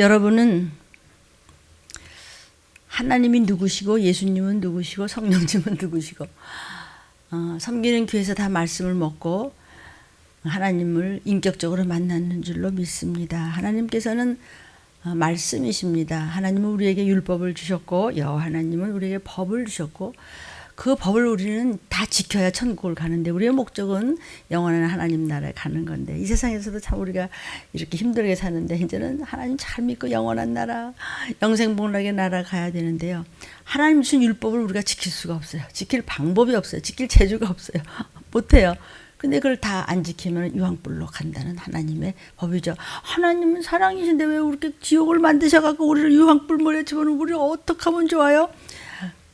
여러분은 하나님이 누구시고 예수님은 누구시고 성령님은 누구시고 섬기는 교회에서 다 말씀을 먹고 하나님을 인격적으로 만나는 줄로 믿습니다. 하나님께서는 말씀이십니다. 하나님은 우리에게 율법을 주셨고 여호와 하나님은 우리에게 법을 주셨고 그 법을 우리는 다 지켜야 천국을 가는데 우리의 목적은 영원한 하나님 나라에 가는 건데 이 세상에서도 참 우리가 이렇게 힘들게 사는데 이제는 하나님 잘 믿고 영원한 나라 영생복락의 나라 가야 되는데요. 하나님 주신 율법을 우리가 지킬 수가 없어요. 지킬 방법이 없어요. 지킬 재주가 없어요. 못해요. 근데 그걸 다 안 지키면 유황불로 간다는 하나님의 법이죠. 하나님은 사랑이신데 왜 이렇게 지옥을 만드셔갖고 우리를 유황불 집어넣으면 우리를 어떻게 하면 좋아요?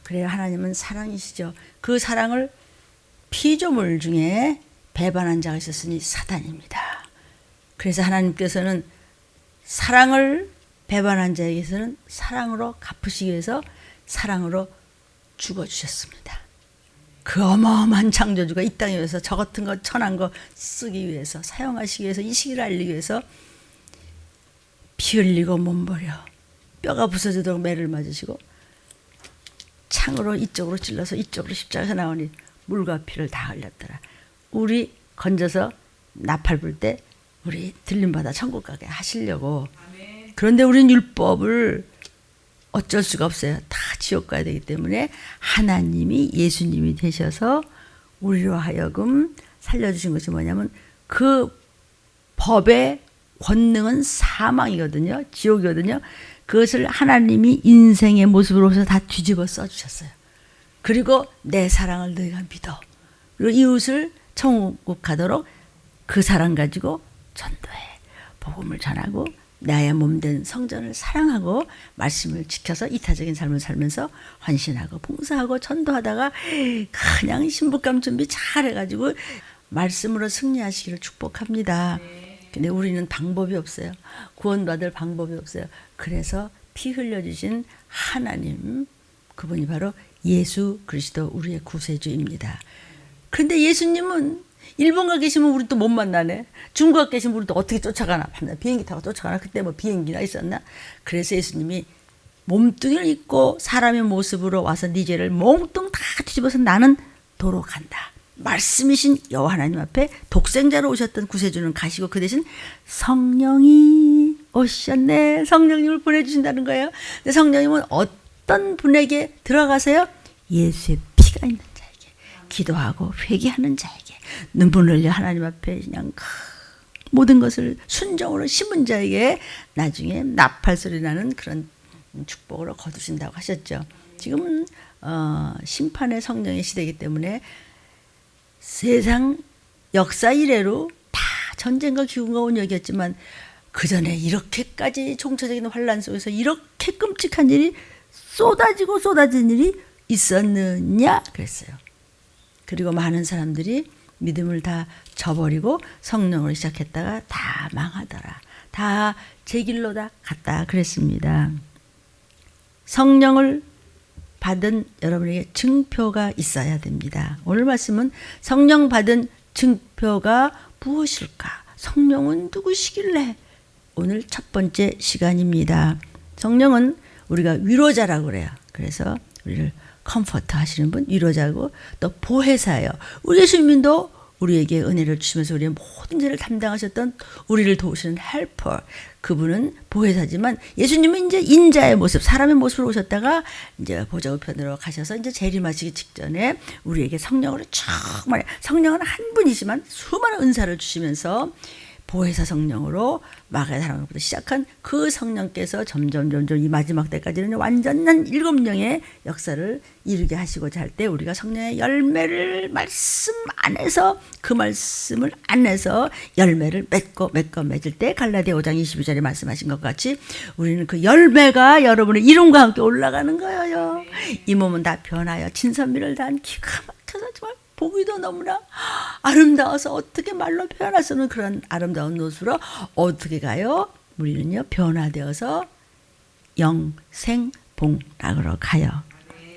그래요. 하나님은 사랑이시죠. 그 사랑을 피조물 중에 배반한 자가 있었으니 사단입니다. 그래서 하나님께서는 사랑을 배반한 자에게서는 사랑으로 갚으시기 위해서 사랑으로 죽어주셨습니다. 그 어마어마한 창조주가 이 땅에 위해서 저 같은 거 천한 거 쓰기 위해서 사용하시기 위해서 이 시기를 알리기 위해서 피 흘리고 몸버려 뼈가 부서지도록 매를 맞으시고 창으로 이쪽으로 찔러서 이쪽으로 십자가에서 나오니 물과 피를 다 흘렸더라. 우리 건져서 나팔 불 때 우리 들림받아 천국 가게 하시려고. 그런데 우리는 율법을 어쩔 수가 없어요. 다 지옥 가야 되기 때문에 하나님이 예수님이 되셔서 우리로 하여금 살려주신 것이 뭐냐면 그 법의 권능은 사망이거든요. 지옥이거든요. 그것을 하나님이 인생의 모습으로서 다 뒤집어 써주셨어요. 그리고 내 사랑을 너희가 믿어. 그리고 이웃을 천국 가도록 그 사랑 가지고 전도해. 복음을 전하고 나의 몸된 성전을 사랑하고 말씀을 지켜서 이타적인 삶을 살면서 헌신하고 봉사하고 전도하다가 그냥 신부감 준비 잘 해가지고 말씀으로 승리하시기를 축복합니다. 근데 우리는 방법이 없어요. 구원받을 방법이 없어요. 그래서 피 흘려주신 하나님, 그분이 바로 예수 그리스도 우리의 구세주입니다. 그런데 예수님은 일본 가 계시면 우리 또 못 만나네. 중국 가 계시면 우리 또 어떻게 쫓아가나. 비행기 타고 쫓아가나. 그때 뭐 비행기나 있었나. 그래서 예수님이 몸뚱이를 입고 사람의 모습으로 와서 네 죄를 몽뚱 다 뒤집어서 나는 도로 간다. 말씀이신 여호와 하나님 앞에 독생자로 오셨던 구세주는 가시고 그 대신 성령이 오셨네. 성령님을 보내주신다는 거예요. 근데 성령님은 어떤 분에게 들어가세요? 예수의 피가 있는 자에게, 기도하고 회개하는 자에게, 눈물 흘려 하나님 앞에 그냥 모든 것을 순종으로 심은 자에게 나중에 나팔 소리 나는 그런 축복으로 거두신다고 하셨죠. 지금은 심판의 성령의 시대이기 때문에 세상 역사 이래로 다 전쟁과 기근과 온역이었지만 그 전에 이렇게까지 총체적인 환란 속에서 이렇게 끔찍한 일이 쏟아진 일이 있었느냐 그랬어요. 그리고 많은 사람들이 믿음을 다 저버리고 성령으로 시작했다가 다 망하더라. 다 제 길로 다 갔다 그랬습니다. 성령을 받은 여러분에게 증표가 있어야 됩니다. 오늘 말씀은 성령 받은 증표가 무엇일까? 성령은 누구시길래? 오늘 첫 번째 시간입니다. 성령은 우리가 위로자라고 그래요. 그래서 우리를 컴포트 하시는 분, 위로자고 또 보혜사예요. 우리 예수님도 우리에게 은혜를 주시면서 우리의 모든 죄를 담당하셨던 우리를 도우시는 헬퍼. 그분은 보혜사지만 예수님은 이제 인자의 모습, 사람의 모습으로 오셨다가 이제 보좌우편으로 가셔서 이제 재림하시기 직전에 우리에게 성령으로 정말 성령은 한 분이지만 수많은 은사를 주시면서 보혜사 성령으로 마가의 사랑으로부터 시작한 그 성령께서 점점 이 마지막 때까지는 완전한 7명의 역사를 이루게 하시고자 할 때 우리가 성령의 열매를 말씀 안에서 그 말씀을 안에서 열매를 맺고 맺을 때 갈라디아 5장 22절에 말씀하신 것 같이 우리는 그 열매가 여러분의 이름과 함께 올라가는 거예요. 이 몸은 다 변하여 진선미를 다한 기가 막혀서 정말 보기도 너무나 아름다워서 어떻게 말로 표현할 수 없는 그런 아름다운 옷으로 어떻게 가요? 우리는요 변화되어서 영생복락으로 가요.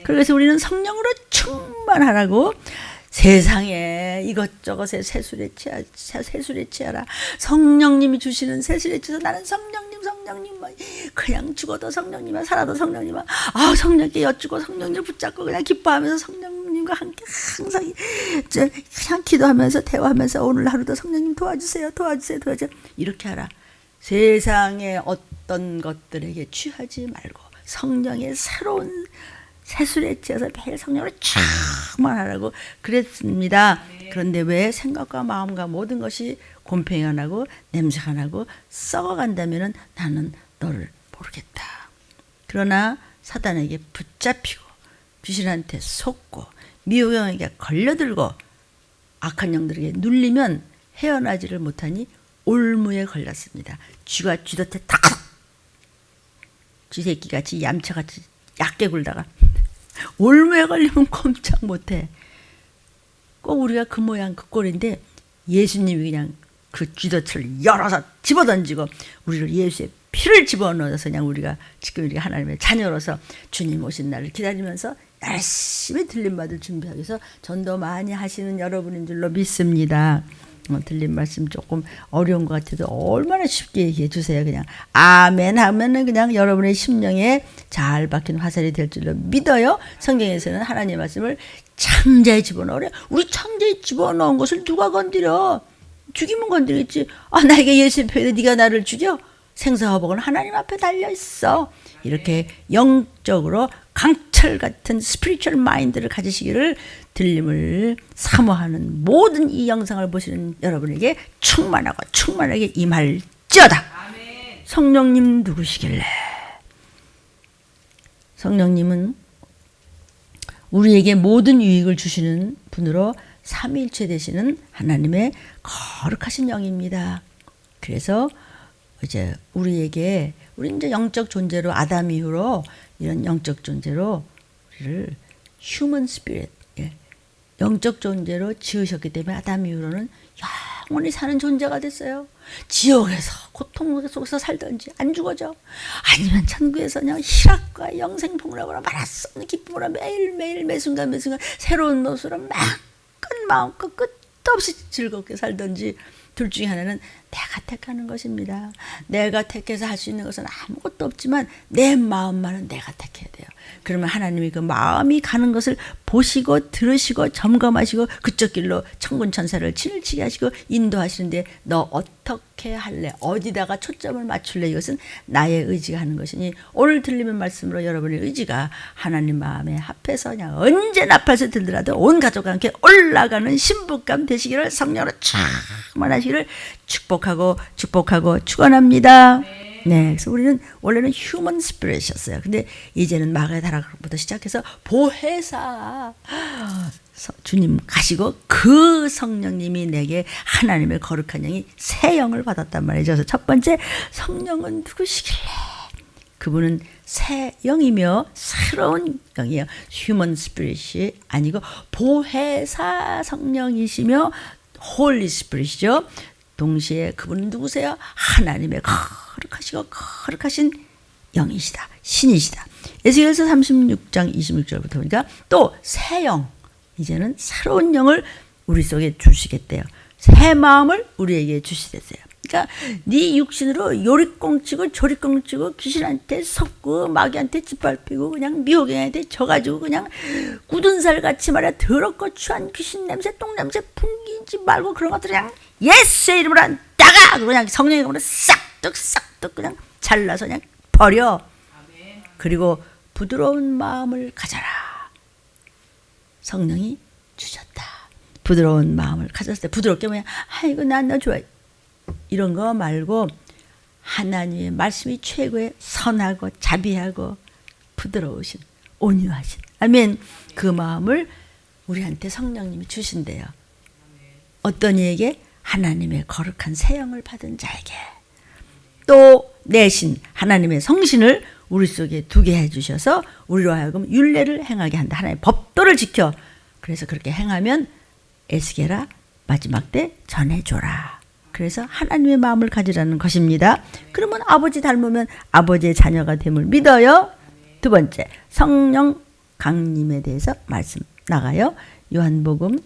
그래서 우리는 성령으로 충만하라고 세상에 이것저것에 새술에 취하라. 성령님이 주시는 새술에 취해서 나는 성령님 성령님만 그냥 죽어도 성령님만 살아도 성령님만 성령께 여쭈고 성령님을 붙잡고 그냥 기뻐하면서 성령님과 함께 항상 그냥 기도하면서 대화하면서 오늘 하루도 성령님 도와주세요 이렇게 하라. 세상의 어떤 것들에게 취하지 말고 성령의 새로운 새술에 찌어서 매일 성령을 충만하라고 그랬습니다. 그런데 왜 생각과 마음과 모든 것이 곰팡이가 나고 냄새가 나고 썩어간다면 나는 너를 모르겠다. 그러나 사단에게 붙잡히고 귀신한테 속고 미혹영에게 걸려들고 악한 영들에게 눌리면 헤어나지를 못하니 올무에 걸렸습니다. 쥐가 쥐덫에 탁 쥐새끼같이 얌체같이 얕게 굴다가 올무에 걸리면 꼼짝 못해. 꼭 우리가 그 모양 그 꼴인데 예수님이 그냥 그 쥐덫을 열어서 집어던지고 우리를 예수의 피를 집어넣어서 그냥 우리가 지금 우리가 하나님의 자녀로서 주님 오신 날을 기다리면서 열심히 들림받을 준비하기 위해서 전도 많이 하시는 여러분인 줄로 믿습니다. 들린 말씀 조금 어려운 것 같아도 얼마나 쉽게 얘기해 주세요. 그냥 아멘 하면은 그냥 여러분의 심령에 잘 박힌 화살이 될 줄로 믿어요. 성경에서는 하나님의 말씀을 창자에 집어넣으래. 우리 창자에 집어넣은 것을 누가 건드려? 죽이면 건드리겠지. 나에게 예수의 표에도 네가 나를 죽여? 생사화복은 하나님 앞에 달려있어. 이렇게 영적으로 강철 같은 스피리추얼 마인드를 가지시기를 들림을 사모하는 모든 이 영상을 보시는 여러분에게 충만하고 충만하게 임할지어다. 성령님 누구시길래? 성령님은 우리에게 모든 유익을 주시는 분으로 삼위일체 되시는 하나님의 거룩하신 영입니다. 그래서 이제 우리에게 우리 이제 영적 존재로 아담 이후로 이런 영적 존재로 우리를 휴먼 스피릿 영적 존재로 지으셨기 때문에 아담 이후로는 영원히 사는 존재가 됐어요. 지옥에서 고통 속에서 살든지 안 죽어져. 아니면 천국에서 그냥 희락과 영생 복락으로 말할 수 없는 기쁨으로 매일매일 매순간 새로운 모습으로 마음껏 마음껏 끝도 없이 즐겁게 살든지 둘 중에 하나는 내가 택하는 것입니다. 내가 택해서 할 수 있는 것은 아무것도 없지만 내 마음만은 내가 택해야 돼요. 그러면 하나님이 그 마음이 가는 것을 보시고 들으시고 점검하시고 그쪽 길로 천군 천사를 치늘치게 하시고 인도하시는데 너 어떻게 할래? 어디다가 초점을 맞출래? 이것은 나의 의지가 하는 것이니 오늘 들리는 말씀으로 여러분의 의지가 하나님 마음에 합해서 그냥 언제 나팔을 들더라도 온 가족과 함께 올라가는 신부감 되시기를 성령으로 충만하시기를 축복하고 축원합니다. 네, 그래서 우리는 원래는 휴먼 스피릿이었어요. 근데 이제는 마가다락부터 시작해서 보혜사 주님 가시고 그 성령님이 내게 하나님의 거룩한 영이 새 영을 받았단 말이죠. 그래서 첫 번째 성령은 누구시길래? 그분은 새 영이며 새로운 영이에요. 휴먼 스피릿이 아니고 보혜사 성령이시며 홀리 스피릿이죠. 동시에 그분은 누구세요? 하나님의 거룩하신 영이시다. 신이시다. 에스겔서 36장 26절부터 보니까 또 새 영, 이제는 새로운 영을 우리 속에 주시겠대요. 새 마음을 우리에게 주시겠어요. 그러니까 네 육신으로 요리꽁치고 조리꽁치고 귀신한테 속고 마귀한테 짓밟히고 그냥 미혹행한테 져가지고 그냥 굳은 살같이 말이야 더럽고 추한 귀신 냄새 똥냄새 풍기지 말고 그런 것들 그냥 예수의 이름으로 나가! 그냥 성령의 이름으로 싹둑 그냥 잘라서 그냥 버려. 그리고 부드러운 마음을 가져라. 성령이 주셨다. 부드러운 마음을 가졌을 때 부드럽게 뭐냐? 아이고 난 너 좋아해. 이런 거 말고 하나님의 말씀이 최고의 선하고 자비하고 부드러우신 온유하신 아멘. 그 마음을 우리한테 성령님이 주신대요. 어떤 이에게? 하나님의 거룩한 새 영을 받은 자에게. 또 내신 하나님의 성신을 우리 속에 두게 해주셔서 우리로 하여금 율례를 행하게 한다. 하나님의 법도를 지켜. 그래서 그렇게 행하면 에스겔아 마지막 때 전해줘라. 그래서 하나님의 마음을 가지라는 것입니다. 그러면 아버지 닮으면 아버지의 자녀가 됨을 믿어요. 두 번째, 성령 강림에 대해서 말씀 나가요. 요한복음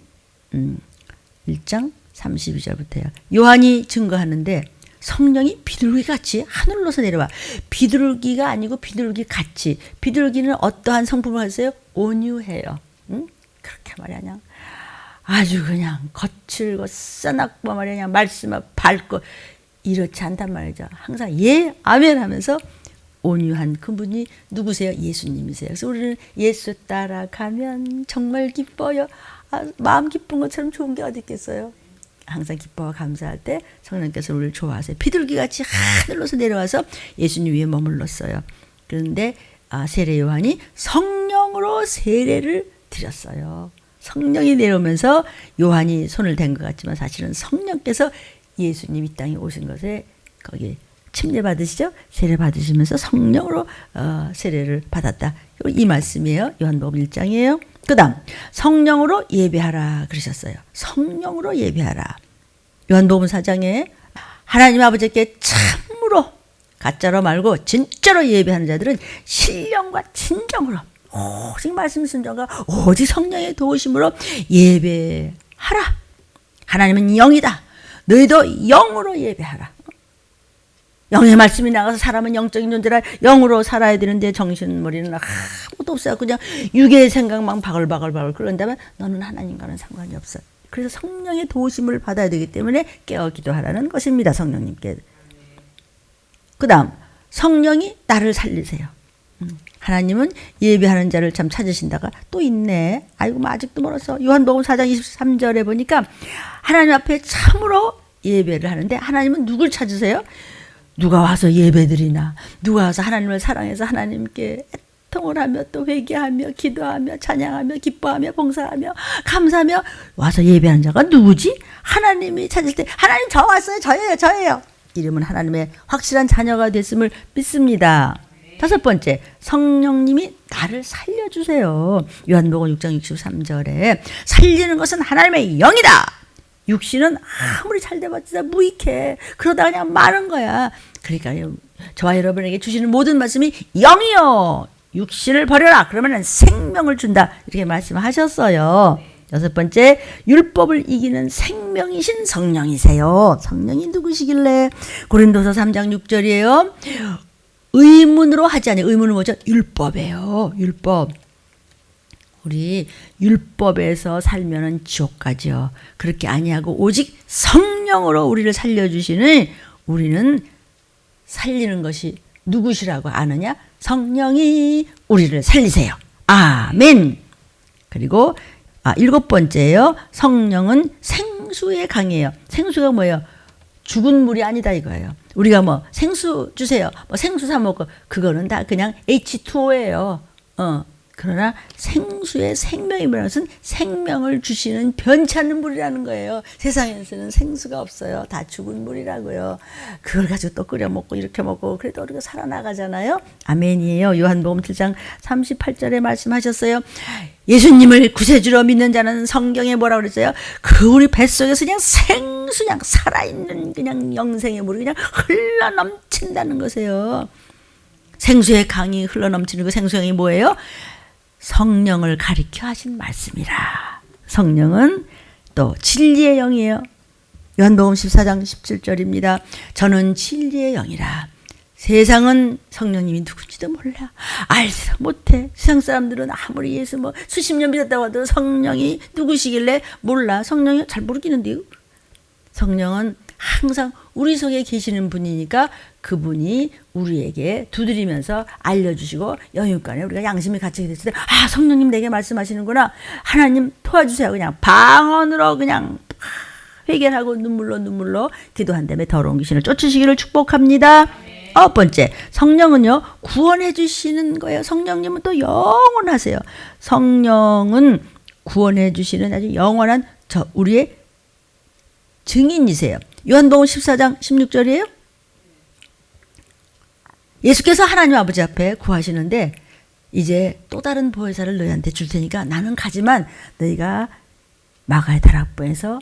1장 32절부터요. 요한이 증거하는데 성령이 비둘기같이 하늘로서 내려와. 비둘기가 아니고 비둘기같이. 비둘기는 어떠한 성품을 가졌어요? 온유해요. 응? 그렇게 말이야 그냥 아주 그냥 거칠고 싸납고 말이야 그냥 말씀을 밝고 이렇지 않단 말이죠. 항상 예 아멘 하면서 온유한 그분이 누구세요? 예수님이세요. 그래서 우리는 예수 따라가면 정말 기뻐요. 마음 기쁜 것처럼 좋은 게 어디 있겠어요. 항상 기뻐와 감사할 때 성령께서 우리를 좋아하세요. 비둘기같이 하늘로서 내려와서 예수님 위에 머물렀어요. 그런데 세례 요한이 성령으로 세례를 드렸어요. 성령이 내려오면서 요한이 손을 댄 것 같지만 사실은 성령께서 예수님 이 땅에 오신 것에 거기 침례 받으시죠? 세례 받으시면서 성령으로 세례를 받았다. 이 말씀이에요. 요한복음 1장이에요. 그 다음 성령으로 예배하라 그러셨어요. 성령으로 예배하라. 요한복음 4장에 하나님 아버지께 참으로 가짜로 말고 진짜로 예배하는 자들은 신령과 진정으로 오직 말씀 순종과 오직 성령의 도우심으로 예배하라. 하나님은 영이다. 너희도 영으로 예배하라. 영의 말씀이 나가서 사람은 영적인 존재라 영으로 살아야 되는데 정신머리는 아무것도 없어요. 그냥 육의 생각만 바글바글 끓는다면 너는 하나님과는 상관이 없어요. 그래서 성령의 도우심을 받아야 되기 때문에 깨어 기도하라는 것입니다. 성령님께. 그 다음 성령이 나를 살리세요. 하나님은 예배하는 자를 참 찾으신다가 또 있네. 아이고 뭐 아직도 멀었어. 요한복음 4장 23절에 보니까 하나님 앞에 참으로 예배를 하는데 하나님은 누굴 찾으세요? 누가 와서 예배드리나, 누가 와서 하나님을 사랑해서 하나님께 애통을 하며 또 회개하며 기도하며 찬양하며 기뻐하며 봉사하며 감사하며 와서 예배하는 자가 누구지? 하나님이 찾을 때 하나님 저 왔어요. 저예요. 이름은 하나님의 확실한 자녀가 됐음을 믿습니다. 다섯 번째, 성령님이 나를 살려주세요. 요한복음 6장 63절에 살리는 것은 하나님의 영이다. 육신은 아무리 잘 돼봤자 무익해. 그러다 그냥 마는 거야. 그러니까 저와 여러분에게 주시는 모든 말씀이 영이요. 육신을 버려라. 그러면 생명을 준다. 이렇게 말씀하셨어요. 여섯 번째, 율법을 이기는 생명이신 성령이세요. 성령이 누구시길래? 고린도서 3장 6절이에요. 의문으로 하지 않아요. 의문은 뭐죠? 율법이에요. 율법. 우리 율법에서 살면은 지옥 가죠. 그렇게 아니하고 오직 성령으로 우리를 살려주시는 우리는 살리는 것이 누구시라고 아느냐? 성령이 우리를 살리세요. 아멘. 그리고 일곱 번째예요. 성령은 생수의 강이에요. 생수가 뭐예요? 죽은 물이 아니다 이거예요. 우리가 뭐 생수 주세요. 뭐 생수 사 먹고 그거는 다 그냥 H2O예요. 그러나 생수의 생명이라는 것은 생명을 주시는 변치 않는 물이라는 거예요. 세상에서는 생수가 없어요. 다 죽은 물이라고요. 그걸 가지고 또 끓여 먹고 이렇게 먹고 그래도 우리가 살아나가잖아요. 아멘이에요. 요한복음 7장 38절에 말씀하셨어요. 예수님을 구세주로 믿는 자는 성경에 뭐라고 그랬어요? 그 우리 뱃속에서 그냥 생수, 그냥 살아있는 그냥 영생의 물이 그냥 흘러 넘친다는 것이에요. 생수의 강이 흘러 넘치는 그 생수의 강이 뭐예요? 성령을 가리켜 하신 말씀이라. 성령은 또 진리의 영이에요. 요한복음 14장 17절입니다. 저는 진리의 영이라. 세상은 성령님이 누군지도 몰라. 알지도 못해. 세상 사람들은 아무리 예수 뭐 수십 년 믿었다고 하도 성령이 누구시길래 몰라. 성령이 잘 모르겠는데요. 성령은 항상 우리 속에 계시는 분이니까 그분이 우리에게 두드리면서 알려주시고 영육간에 우리가 양심이 갇히게 됐을 때 성령님 내게 말씀하시는구나. 하나님 도와주세요. 그냥 방언으로 그냥 회개하고 눈물로 기도한 다음에 더러운 귀신을 쫓으시기를 축복합니다. 아홉 번째, 성령은요 구원해 주시는 거예요. 성령님은 또 영원하세요. 성령은 구원해 주시는 아주 영원한 우리의 증인이세요. 요한복음 14장 16절이에요. 예수께서 하나님 아버지 앞에 구하시는데 이제 또 다른 보혜사를 너희한테 줄 테니까 나는 가지만 너희가 마가의 다락방에서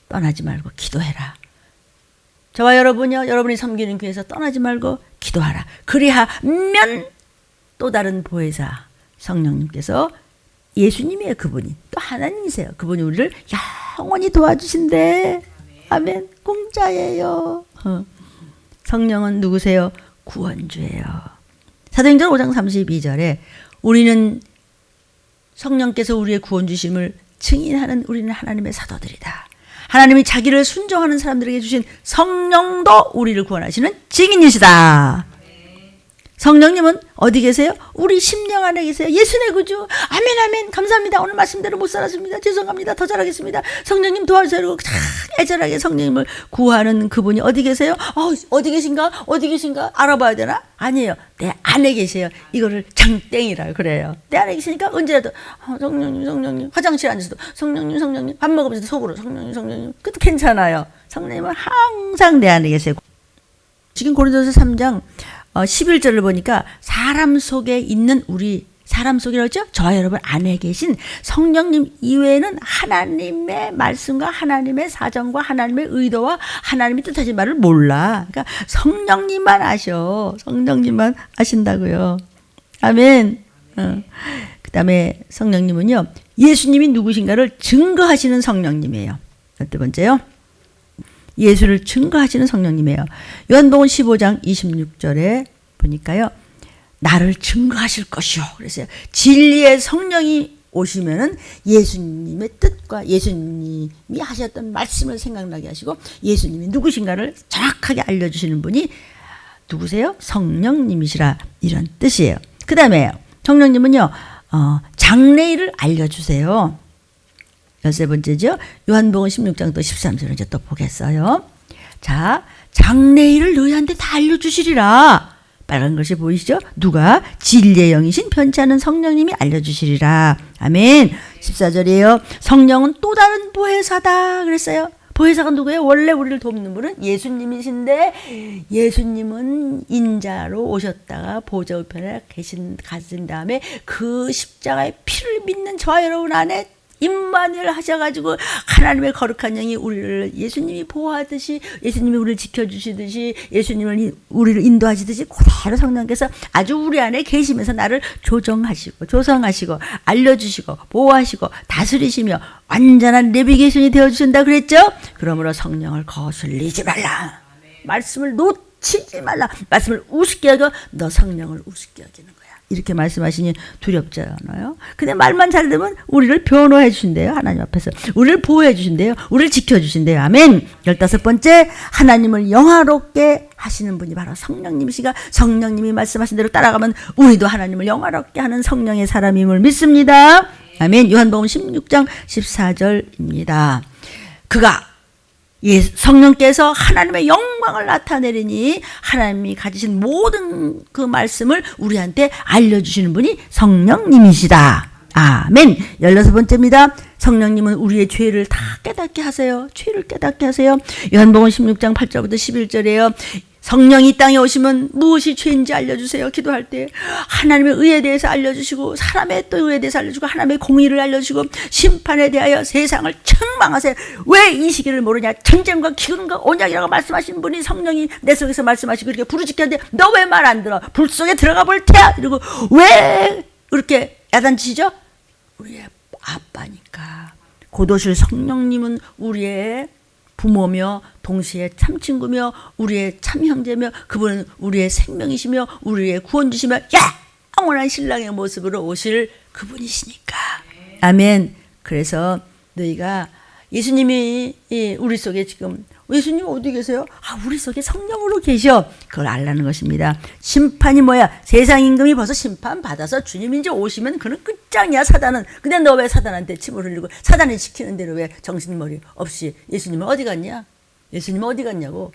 떠나지 말고 기도해라. 저와 여러분이요, 여러분이 섬기는 교회에서 떠나지 말고 기도하라. 그리하면 또 다른 보혜사 성령님께서 예수님이에요. 그분이 또 하나님이세요. 그분이 우리를 영원히 도와주신대. 아멘. 공짜예요. 성령은 누구세요? 구원주예요. 사도행전 5장 32절에 우리는 성령께서 우리의 구원주심을 증인하는 우리는 하나님의 사도들이다. 하나님이 자기를 순종하는 사람들에게 주신 성령도 우리를 구원하시는 증인이시다. 성령님은 어디 계세요? 우리 심령 안에 계세요. 예수 내 구주. 아멘 아멘. 감사합니다. 오늘 말씀대로 못 살았습니다. 죄송합니다. 더 잘하겠습니다. 성령님 도와주세요. 참 애절하게 성령님을 구하는 그분이 어디 계세요? 어디 계신가? 어디 계신가? 알아봐야 되나? 아니에요. 내 안에 계세요. 이거를 장땡이라 그래요. 내 안에 계시니까 언제라도 성령님 화장실 앉아서도 성령님 밥 먹으면서 속으로 성령님 그것도 괜찮아요. 성령님은 항상 내 안에 계세요. 지금 고린도서 3장 11절을 보니까 사람 속에 있는 사람 속이라고 했죠? 저와 여러분 안에 계신 성령님 이외에는 하나님의 말씀과 하나님의 사정과 하나님의 의도와 하나님이 뜻하신 말을 몰라. 그러니까 성령님만 아셔. 성령님만 아신다고요. 아멘. 그 다음에 성령님은요, 예수님이 누구신가를 증거하시는 성령님이에요. 두 번째요. 예수를 증거하시는 성령님이에요. 요한복음 15장 26절에 보니까요. 나를 증거하실 것이요. 그래서 진리의 성령이 오시면은 예수님의 뜻과 예수님이 하셨던 말씀을 생각나게 하시고 예수님이 누구신가를 정확하게 알려주시는 분이 누구세요? 성령님이시라 이런 뜻이에요. 그 다음에 성령님은요. 장래일을 알려주세요. 13번째죠. 요한복음 16장 또 13절을 이제 또 보겠어요. 자, 장래일을 너희한테 다 알려주시리라. 빨간 것이 보이시죠? 누가? 진리의 영이신 편치 않은 성령님이 알려주시리라. 아멘. 14절이에요. 성령은 또 다른 보혜사다 그랬어요. 보혜사가 누구예요? 원래 우리를 돕는 분은 예수님이신데 예수님은 인자로 오셨다가 보좌 우편에 가신 다음에 그 십자가의 피를 믿는 저와 여러분 안에 임마누엘 하셔가지고 하나님의 거룩한 영이 우리를 예수님이 보호하듯이 예수님이 우리를 지켜주시듯이 예수님을 우리를 인도하시듯이 그대로 성령께서 아주 우리 안에 계시면서 나를 조정하시고 조성하시고 알려주시고 보호하시고 다스리시며 완전한 내비게이션이 되어주신다 그랬죠? 그러므로 성령을 거슬리지 말라. 말씀을 놓치지 말라. 말씀을 우습게 여겨 너 성령을 우습게 여기는 거야. 이렇게 말씀하시니 두렵지 않아요? 근데 말만 잘 되면 우리를 변호해 주신대요. 하나님 앞에서. 우리를 보호해 주신대요. 우리를 지켜주신대요. 아멘. 15번째, 하나님을 영화롭게 하시는 분이 바로 성령님이시가 성령님이 말씀하신 대로 따라가면 우리도 하나님을 영화롭게 하는 성령의 사람임을 믿습니다. 아멘. 요한복음 16장 14절입니다. 그가 성령께서 하나님의 영광을 나타내리니 하나님이 가지신 모든 그 말씀을 우리한테 알려주시는 분이 성령님이시다. 아멘. 16번째입니다. 성령님은 우리의 죄를 다 깨닫게 하세요. 죄를 깨닫게 하세요. 요한복음 16장 8절부터 11절이에요. 성령이 이 땅에 오시면 무엇이 죄인지 알려주세요. 기도할 때 하나님의 의에 대해서 알려주시고 사람의 또 의에 대해서 알려주고 하나님의 공의를 알려주시고 심판에 대하여 세상을 책망하세요. 왜 이 시기를 모르냐. 전쟁과 기근과 온약이라고 말씀하신 분이 성령이 내 속에서 말씀하시고 이렇게 부르짖겠는데 너 왜 말 안 들어. 불 속에 들어가 볼 테야. 이러고 왜 그렇게 야단치시죠? 우리의 아빠니까. 곧 오실 성령님은 우리의 부모며 동시에 참친구며 우리의 참형제며 그분은 우리의 생명이시며 우리의 구원주시며 영원한 신랑의 모습으로 오실 그분이시니까. 아멘. 그래서 너희가 예수님이 우리 속에 지금 예수님 어디 계세요? 우리 속에 성령으로 계셔. 그걸 알라는 것입니다. 심판이 뭐야? 세상 임금이 벌써 심판받아서 주님 이제 오시면 그는 끝장이야 사단은. 근데 너 왜 사단한테 침을 흘리고 사단이 시키는 대로 왜 정신머리 없이 예수님은 어디 갔냐? 예수님은 어디 갔냐고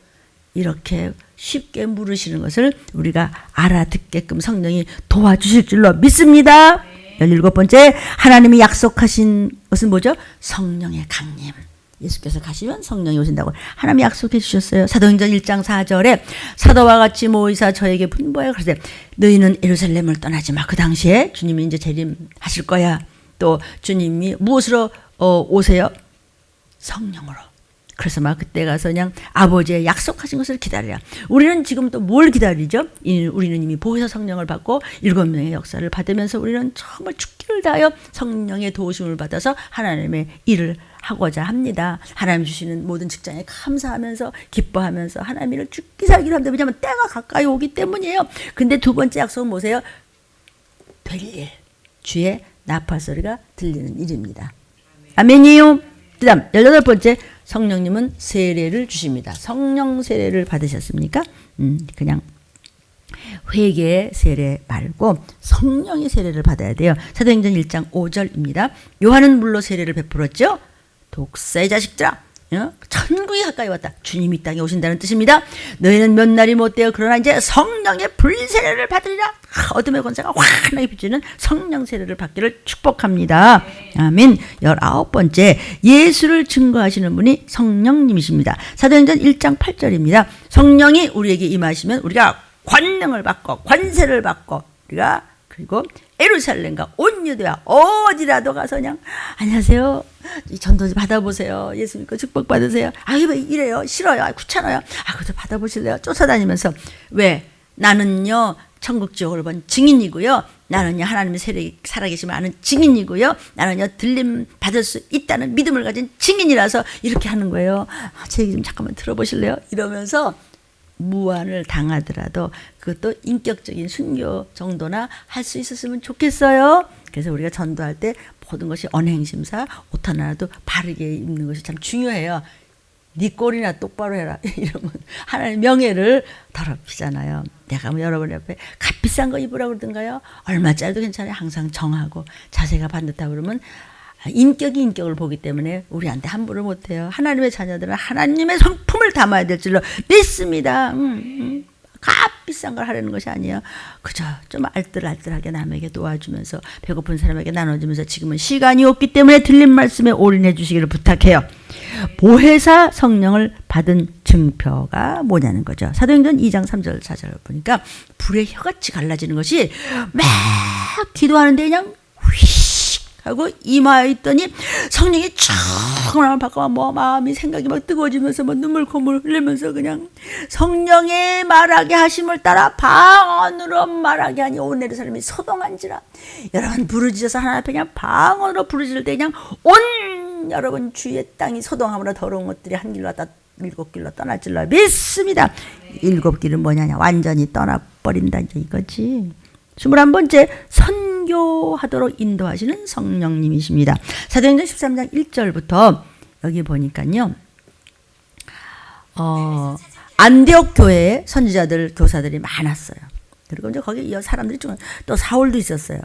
이렇게 쉽게 물으시는 것을 우리가 알아듣게끔 성령이 도와주실 줄로 믿습니다. 17번째, 하나님이 약속하신 것은 뭐죠? 성령의 강림. 예수께서 가시면 성령이 오신다고 하나님이 약속해 주셨어요. 사도행전 1장 4절에 사도와 같이 모이사 저에게 분부하여 그러세요. 너희는 예루살렘을 떠나지 마. 그 당시에 주님이 이제 재림하실 거야. 또 주님이 무엇으로 오세요? 성령으로. 그래서 막 그때 가서 그냥 아버지의 약속하신 것을 기다리라. 우리는 지금 또 뭘 기다리죠? 우리는 이미 보혜사 성령을 받고 7명의 역사를 받으면서 우리는 정말 죽기를 다하여 성령의 도우심을 받아서 하나님의 일을 하고자 합니다. 하나님 주시는 모든 직장에 감사하면서 기뻐하면서 하나님을 죽기 살기를 합니다. 왜냐하면 때가 가까이 오기 때문이에요. 근데 두 번째 약속은 뭐세요? 될 일, 주의 나팔 소리가 들리는 일입니다. 아멘이요. 그 다음 18번째, 성령님은 세례를 주십니다. 성령 세례를 받으셨습니까? 그냥 회개의 세례 말고 성령의 세례를 받아야 돼요. 사도행전 1장 5절입니다. 요한은 물로 세례를 베풀었죠. 독사의 자식들아, 천국이 가까이 왔다. 주님이 이 땅에 오신다는 뜻입니다. 너희는 몇 날이 못되어 그러나 이제 성령의 불세례를 받으리라. 어둠의 권세가 환하게 비추는 성령 세례를 받기를 축복합니다. 아멘. 19번째, 예수를 증거하시는 분이 성령님이십니다. 사도행전 1장 8절입니다. 성령이 우리에게 임하시면 우리가 권능을 받고 권세를 받고 우리가 그리고 예루살렘과 온 유대와 어디라도 가서 그냥 안녕하세요, 이 전도 받아보세요, 예수 믿고 축복 받으세요. 아, 왜 이래요, 싫어요, 귀찮아요, 그것도 받아보실래요? 쫓아다니면서. 왜? 나는요 천국 지옥을 본 증인이고요, 나는요 하나님의 세례 살아계심을 아는 증인이고요, 나는요 들림 받을 수 있다는 믿음을 가진 증인이라서 이렇게 하는 거예요. 제 얘기 좀 잠깐만 들어보실래요? 이러면서 무한을 당하더라도 그것도 인격적인 순교 정도나 할 수 있었으면 좋겠어요. 그래서 우리가 전도할 때 모든 것이 언행심사, 옷 하나라도 바르게 입는 것이 참 중요해요. 네 꼴이나 똑바로 해라 이러면 하나님의 명예를 더럽히잖아요. 내가 뭐 여러분 옆에 값비싼 거 입으라고 그러던가요? 얼마짜리도 괜찮아요. 항상 정하고 자세가 반듯하고 그러면 인격이 인격을 보기 때문에 우리한테 함부로 못해요. 하나님의 자녀들은 하나님의 성품을 담아야 될 줄로 믿습니다. 값비싼 걸 하려는 것이 아니에요. 그저 좀 알뜰알뜰하게 남에게 도와주면서 배고픈 사람에게 나눠주면서 지금은 시간이 없기 때문에 들린 말씀에 올인해 주시기를 부탁해요. 보혜사 성령을 받은 증표가 뭐냐는 거죠. 사도행전 2장 3절 4절 보니까 불의 혀같이 갈라지는 것이 막 기도하는데 그냥 휘 하고 이마에 있더니 성령이 쫙 바꿔 뭐 마음이 생각이 막 뜨거워지면서 뭐 눈물 콧물 흘리면서 그냥 성령의 말하게 하심을 따라 방언으로 말하게 하니 온 예루살렘이 소동한지라. 여러분 부르짖어서 하나님 앞에 그냥 방언으로 부르짖을 때 그냥 온 여러분 주의 땅이 소동함으로 더러운 것들이 한 길로 왔다 7길로 떠날 줄로 믿습니다. 7길은 뭐냐냐, 완전히 떠나버린다 이거지. 21번째, 선교하도록 인도하시는 성령님이십니다. 사도행전 13장 1절부터 여기 보니까요, 안디옥 교회에 선지자들, 교사들이 많았어요. 그리고 이제 거기 사람들이 또 사울도 있었어요.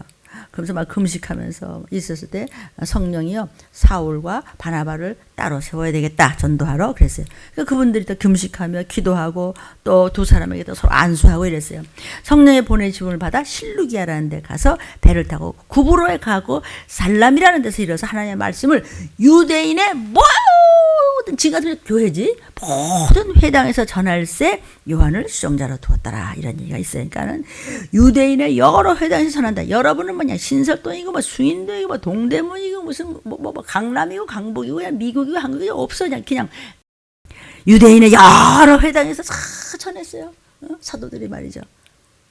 그러면서 막 금식하면서 있었을 때 성령이요 사울과 바나바를 따로 세워야 되겠다, 전도하러 그랬어요. 그러니까 그분들이 또 금식하며 기도하고 또 두 사람에게 또 서로 안수하고 이랬어요. 성령의 보내심을 받아 실루기아라는 데 가서 배를 타고 구브로에 가고 살람이라는 데서 이뤄서 하나님의 말씀을 유대인의 모든 지금 같은 교회지 모든 회당에서 전할세 요한을 수종자로 두었더라, 이런 얘기가 있어요. 그러니까는 유대인의 여러 회당에서 전한다. 여러분은 뭐냐, 신설동이고 뭐 수인동이고 뭐 동대문이고 무슨 뭐 강남이고 강북이고 그냥 미국이고 한국이고 없어. 그냥 유대인의 여러 회당에서 다 전했어요. 사도들이 말이죠.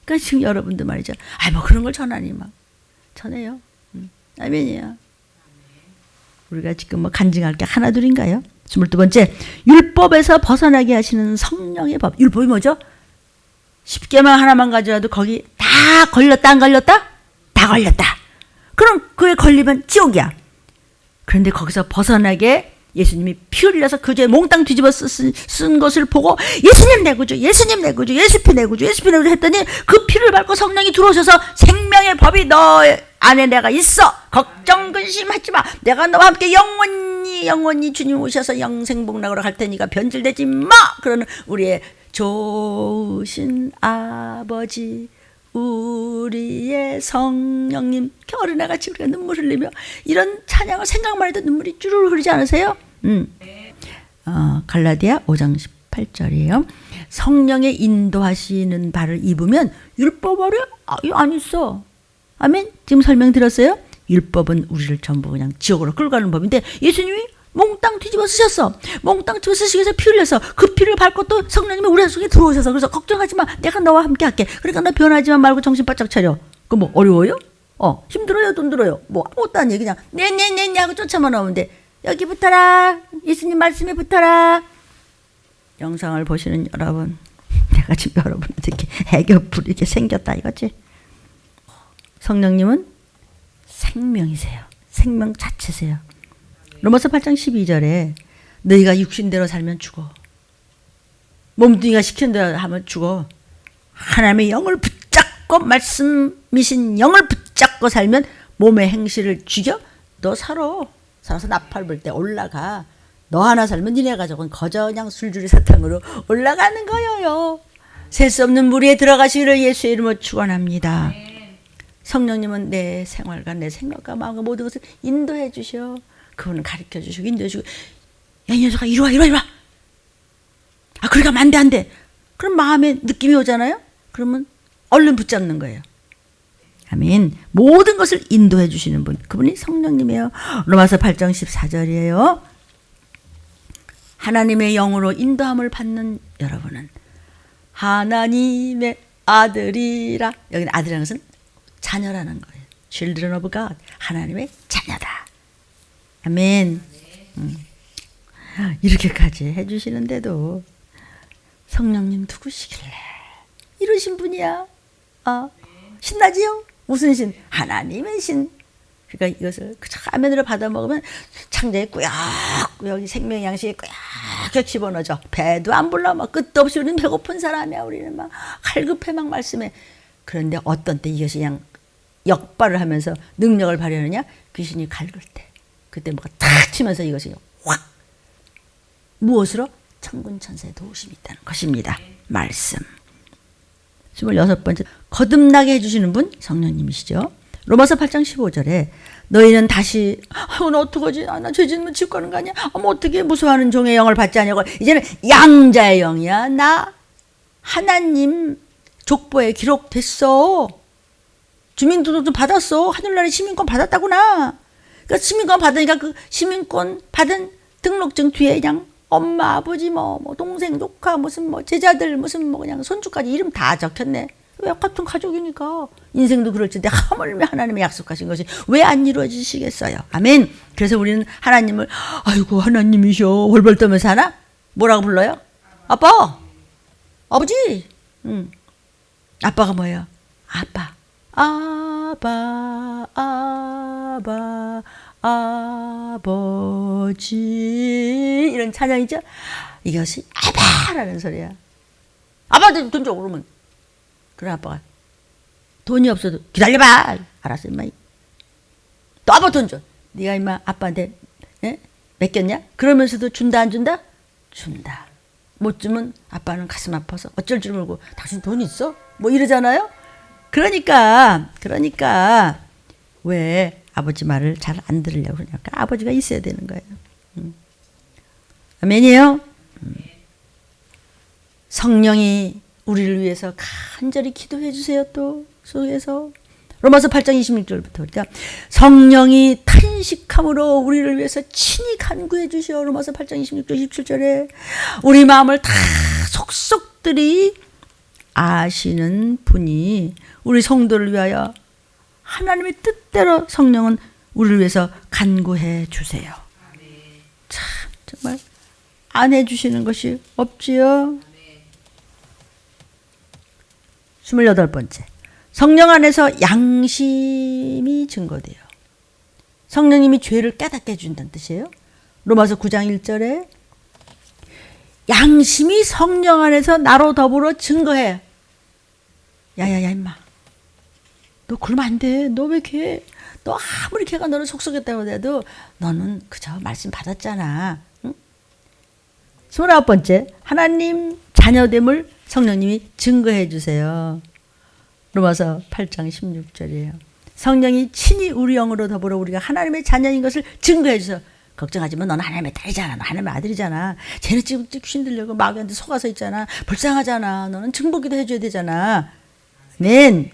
그러니까 지금 여러분도 말이죠. 뭐 그런 걸 전하니 막 전해요. 아멘이야. 우리가 지금 뭐 간증할 게 하나 둘인가요? 22번째, 율법에서 벗어나게 하시는 성령의 법. 율법이 뭐죠? 10개만 하나만 가져와도 거기 다 걸렸다 안 걸렸다? 다 걸렸다. 그럼 그에 걸리면 지옥이야. 그런데 거기서 벗어나게 예수님이 피 흘려서 그 죄에 몽땅 뒤집어 쓴 것을 보고 예수님 내 구주, 예수님 내 구주, 예수피 내 구주, 예수피 내 구주 했더니 그 피를 밟고 성령이 들어오셔서 생명의 법이 너 안에 내가 있어. 걱정 근심하지 마. 내가 너와 함께 영원히 주님 오셔서 영생복락으로 갈 테니까 변질되지 마. 그러는 우리의 좋으신 아버지, 우리의 성령님, 어린아이같이 우리가 눈물 흘리며 이런 찬양을 생각만 해도 눈물이 쭈르르 흐르지 않으세요? 갈라디아 5장 18절이에요. 성령의 인도하시는 바를 입으면 율법 어려? 안 있어. 아멘? 지금 설명 들었어요? 율법은 우리를 전부 그냥 지옥으로 끌고 가는 법인데 예수님이 몽땅 뒤집어 쓰셨어. 몽땅 뒤집어 쓰시기 위해서 피 흘려서 그 피를 밟고 또 성령님이 우리 속에 들어오셔서 그래서 걱정하지 마. 내가 너와 함께 할게. 그러니까 너 변하지만 말고 정신 바짝 차려. 그 뭐 어려워요? 힘들어요? 돈 들어요? 뭐 아무것도 아니에요. 그냥 네 하고 쫓아만 나오는데 여기 붙어라. 예수님 말씀에 붙어라. 영상을 보시는 여러분, 내가 지금 여러분한테 이렇게 애교 부리게 생겼다 이거지. 성령님은 생명이세요. 생명 자체세요. 로마서 8장 12절에 너희가 육신대로 살면 죽어. 몸뚱이가 시키는 대로 하면 죽어. 하나님의 영을 붙잡고 말씀이신 영을 붙잡고 살면 몸의 행실을 죽여 너 살아서 나팔 불 때 올라가. 너 하나 살면 니네 가족은 거저 그냥 술주리 사탕으로 올라가는 거예요. 셀 수 없는 무리에 들어가시기를 예수의 이름으로 축원합니다. 성령님은 내 생활과 내 생각과 마음과 모든 것을 인도해 주셔. 그분은 가르쳐 주시고 인도해 주고, 야 이 녀석아 이리 와 이리 와 이리 와. 아 그래 가면 안 돼. 그럼 마음에 느낌이 오잖아요. 그러면 얼른 붙잡는 거예요. 아멘. 모든 것을 인도해 주시는 분, 그분이 성령님이에요. 로마서 8장 14절이에요. 하나님의 영으로 인도함을 받는 여러분은 하나님의 아들이라. 여기는 아들이라는 것은 자녀라는 거예요. Children of God. 하나님의 자녀다. 아멘. 이렇게까지 해주시는데도 성령님 누구시길래 이러신 분이야? 신나지요? 무슨 신? 하나님의 신. 그러니까 이것을 화면으로 받아 먹으면 창자에 꾸역꾸역 생명 양식에 꾸역꾸역 집어넣어줘. 배도 안 불러. 막 끝도 없이 우리는 배고픈 사람이야. 우리는 막 갈급해 막 말씀해. 그런데 어떤 때 이것이 그냥 역발을 하면서 능력을 발휘하느냐? 귀신이 갈글 때. 그때 뭐가 탁 치면서 이것이 확. 무엇으로? 천군 천사의 도우심이 있다는 것입니다. 말씀. 26번째, 거듭나게 해주시는 분 성령님이시죠. 로마서 8장 15절에 너희는 다시 나 어떡하지? 나 죄짓는 지옥 가는 거 아니야? 뭐 어떻게 무서워하는 종의 영을 받지 않냐고. 이제는 양자의 영이야. 나 하나님 족보에 기록됐어. 주민등록증 받았어. 하늘나라에 시민권 받았다구나. 그러니까 시민권 받으니까 그 시민권 받은 등록증 뒤에 그냥 엄마, 아버지, 뭐 동생, 조카, 무슨 제자들, 무슨 그냥 손주까지 이름 다 적혔네. 왜 같은 가족이니까. 인생도 그럴지인데 하물며 하나님의 약속하신 것이 왜 안 이루어지시겠어요? 아멘. 그래서 우리는 하나님을 아이고 하나님이셔 벌벌 떠면서 하나? 뭐라고 불러요? 아빠, 아버지. 아빠가 뭐예요? 아빠, 아빠, 아빠, 아버지. 이런 찬양이죠. 이것이 아빠라는 소리야. 아빠한테 돈 줘. 그러면 그래 아빠가 돈이 없어도 기다려봐. 알았어 임마. 또 아빠 돈 줘. 네가 임마 아빠한테 맡겼냐? 그러면서도 준다 안 준다? 준다. 못 주면 아빠는 가슴 아파서 어쩔 줄 모르고 당신 돈 있어? 뭐 이러잖아요. 그러니까 왜 아버지 말을 잘 안 들으려고 그러니까 아버지가 있어야 되는 거예요. 아멘이에요. 성령이 우리를 위해서 간절히 기도해 주세요. 또 속에서 로마서 8장 26절부터 그러니까 성령이 탄식함으로 우리를 위해서 친히 간구해 주시오. 로마서 8장 26절 27절에 우리 마음을 다 속속들이 아시는 분이 우리 성도를 위하여 하나님의 뜻대로 성령은 우리를 위해서 간구해 주세요. 참 정말 안 해주시는 것이 없지요. 28번째, 성령 안에서 양심이 증거돼요. 성령님이 죄를 깨닫게 해준다는 뜻이에요. 로마서 9장 1절에 양심이 성령 안에서 나로 더불어 증거해. 야야야 임마, 너 그러면 안 돼. 너 왜 걔, 너 아무리 걔가 너를 속속였다고 해도 너는 그저 말씀 받았잖아. 응? 29번째, 하나님 자녀됨을 성령님이 증거해 주세요. 로마서 8장 16절이에요. 성령이 친히 우리 영으로 더불어 우리가 하나님의 자녀인 것을 증거해 주세요. 걱정하지 마. 너는 하나님의 딸이잖아. 너 하나님의 아들이잖아. 쟤네 지금 귀신 들려고 마귀한테 속아서 있잖아. 불쌍하잖아. 너는 증거기도 해줘야 되잖아. 아멘.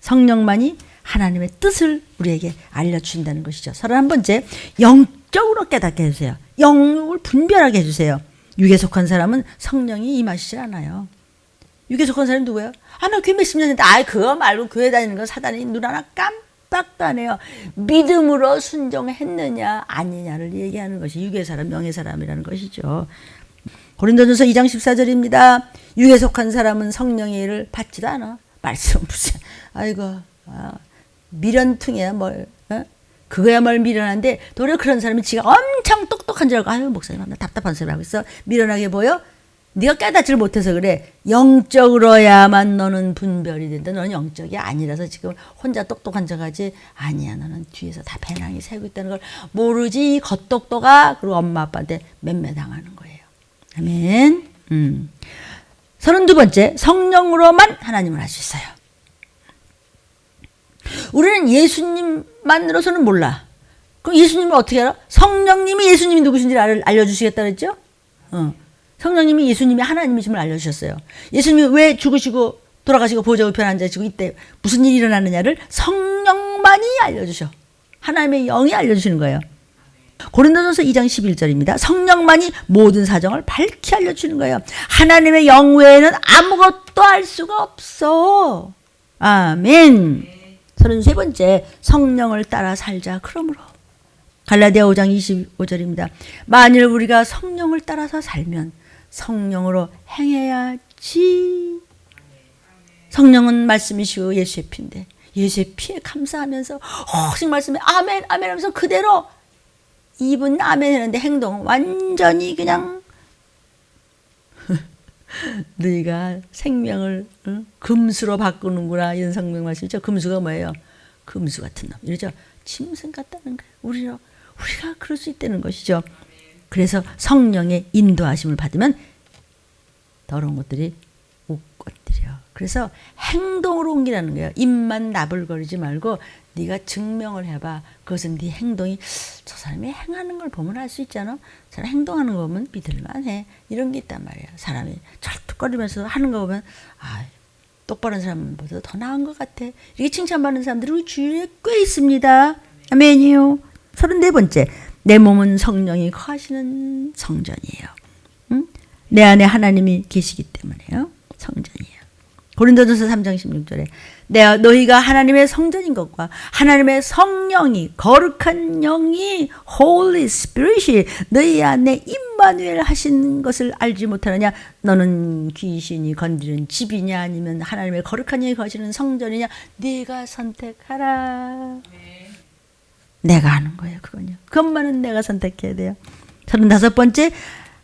성령만이 하나님의 뜻을 우리에게 알려주신다는 것이죠. 31번째, 영적으로 깨닫게 해주세요. 영을 분별하게 해주세요. 육에 속한 사람은 성령이 임하시질 않아요. 육에 속한 사람이 누구예요? 나 교회 몇십 년 했는데 그거 말고 교회 다니는 건 사단이 눈 하나 깜빡도 안 해요. 믿음으로 순종했느냐 아니냐를 얘기하는 것이 육의 사람, 영의 사람이라는 것이죠. 고린도전서 2장 14절입니다. 육에 속한 사람은 성령의 일을 받지도 않아. 말씀 무슨 아이고 미련퉁이야 뭘. 그거야 뭘 미련한데 도리어 그런 사람이 지가 엄청 똑똑한 줄 알고 아유 목사님 나 답답한 소리 하고 있어. 미련하게 보여? 네가 깨닫지를 못해서 그래. 영적으로야만 너는 분별이 된다. 너는 영적이 아니라서 지금 혼자 똑똑한 척하지 아니야. 너는 뒤에서 다 배낭이 새고 있다는 걸 모르지. 이 겉똑똑아. 그리고 엄마 아빠한테 맴매당하는 거예요. 아멘. 32번째 성령으로만 하나님을 알 수 있어요. 우리는 예수님만으로서는 몰라. 그럼 예수님을 어떻게 알아? 성령님이 예수님이 누구신지를 알려주시겠다 그랬죠? 성령님이 예수님이 하나님이심을 알려주셨어요. 예수님이 왜 죽으시고 돌아가시고 보좌 우편에 앉으시고 이때 무슨 일이 일어나느냐를 성령만이 알려주셔. 하나님의 영이 알려주시는 거예요. 고린도전서 2장 11절입니다. 성령만이 모든 사정을 밝히 알려주시는 거예요. 하나님의 영 외에는 아무것도 알 수가 없어. 아멘. 33번째 성령을 따라 살자. 그러므로 갈라디아 5장 25절입니다. 만일 우리가 성령을 따라서 살면 성령으로 행해야지. 성령은 말씀이시고 예수의 피인데 예수의 피에 감사하면서 오직 말씀에 아멘 아멘 하면서 그대로 입은 아멘 하는데 행동은 완전히 그냥 너희가 생명을 금수로 바꾸는구나 이런 성경 말씀이죠. 금수가 뭐예요? 금수 같은 놈 이러죠. 짐승 같다는 거예요. 우리가 그럴 수 있다는 것이죠. 그래서 성령의 인도하심을 받으면 더러운 것들이 옷것들이요. 그래서 행동으로 옮기라는 거예요. 입만 나불거리지 말고 네가 증명을 해봐. 그것은 네 행동이 저 사람이 행하는 걸 보면 알 수 있잖아. 사람 행동하는 거 보면 믿을만해. 이런 게 있단 말이에요. 사람이 절뚝거리면서 하는 거 보면 똑바른 사람보다 더 나은 것 같아. 이렇게 칭찬받는 사람들이 우리 주위에 꽤 있습니다. 아멘이요. 34번째 내 몸은 성령이 거하시는 성전이에요. 내 안에 하나님이 계시기 때문에요. 성전이에요. 고린도전서 3장 16절에 너희가 하나님의 성전인 것과 하나님의 성령이 거룩한 영이 Holy Spirit이 너희 안에 임마누엘 하신 것을 알지 못하느냐. 너는 귀신이 건드리는 집이냐 아니면 하나님의 거룩한 영이 거하시는 성전이냐. 네가 선택하라. 내가 하는 거예요. 그건요. 그것만은 내가 선택해야 돼요. 35번째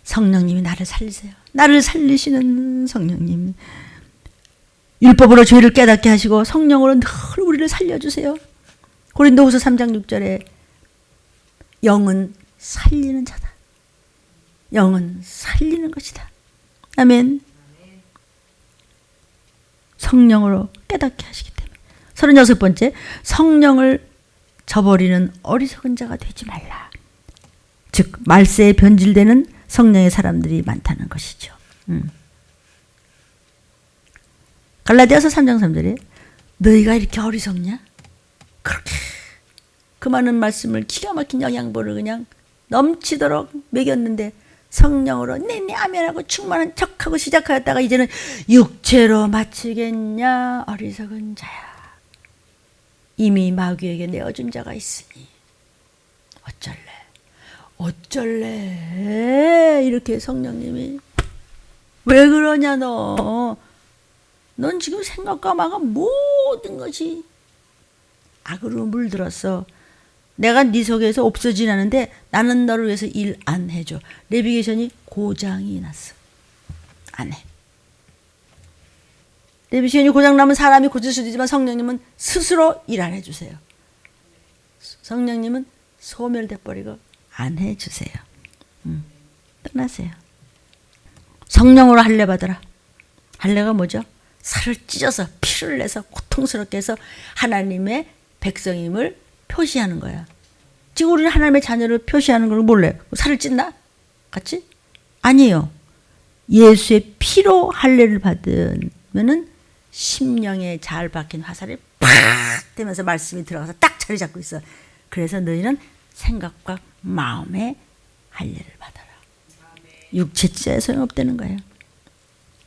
성령님이 나를 살리세요. 나를 살리시는 성령님. 율법으로 죄를 깨닫게 하시고 성령으로 늘 우리를 살려주세요. 고린도후서 3장 6절에 영은 살리는 자다. 영은 살리는 것이다. 아멘. 성령으로 깨닫게 하시기 때문에. 36번째 성령을 저버리는 어리석은 자가 되지 말라. 즉 말세에 변질되는 성령의 사람들이 많다는 것이죠. 갈라디아서 3장 3절에 너희가 이렇게 어리석냐? 그렇게 그 많은 말씀을 기가 막힌 영양분을 그냥 넘치도록 먹였는데 성령으로 네네 아멘하고 충만한 척하고 시작하였다가 이제는 육체로 마치겠냐? 어리석은 자야. 이미 마귀에게 내어준 자가 있으니 어쩔래 이렇게 성령님이 왜 그러냐 넌 지금 생각과 마음 모든 것이 악으로 물들었어. 내가 네 속에서 없어지라는데 나는 너를 위해서 일 안 해줘. 내비게이션이 고장이 났어. 안 해. 내비게이션이 고장나면 사람이 고칠 수도 있지만 성령님은 스스로 일 안 해주세요. 성령님은 소멸돼 버리고 안 해주세요. 떠나세요. 성령으로 할례 받으라. 할례가 뭐죠? 살을 찢어서 피를 내서 고통스럽게 해서 하나님의 백성임을 표시하는 거야. 지금 우리는 하나님의 자녀를 표시하는 걸 몰래 살을 찢나? 같이? 아니에요. 예수의 피로 할례를 받으면은 심령에 잘 박힌 화살이 팍 되면서 말씀이 들어가서 딱 자리 잡고 있어. 그래서 너희는 생각과 마음의 할례를 받아라. 육체 찢어야 소용없다는 거예요.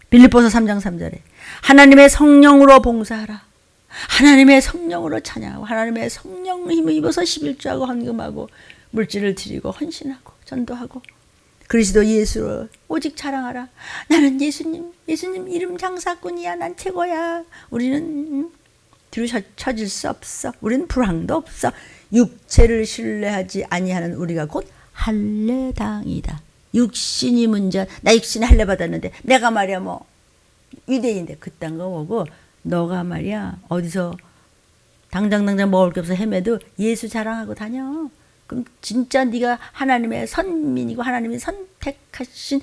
빌립보서 3장 3절에 하나님의 성령으로 봉사하라. 하나님의 성령으로 찬양하고 하나님의 성령 힘을 입어서 11조하고 헌금하고 물질을 드리고 헌신하고 전도하고 그리스도 예수로 오직 자랑하라. 나는 예수님 이름 장사꾼이야. 난 최고야. 우리는 뒤로 처질 수 없어. 우리는 불황도 없어. 육체를 신뢰하지 아니하는 우리가 곧 할례당이다. 육신이 문제. 나 육신에 할례 받았는데 내가 말이야 뭐 위대인데 그딴 거 보고 너가 말이야 어디서 당장 먹을 게 없어 헤매도 예수 자랑하고 다녀. 그럼 진짜 네가 하나님의 선민이고 하나님이 선택하신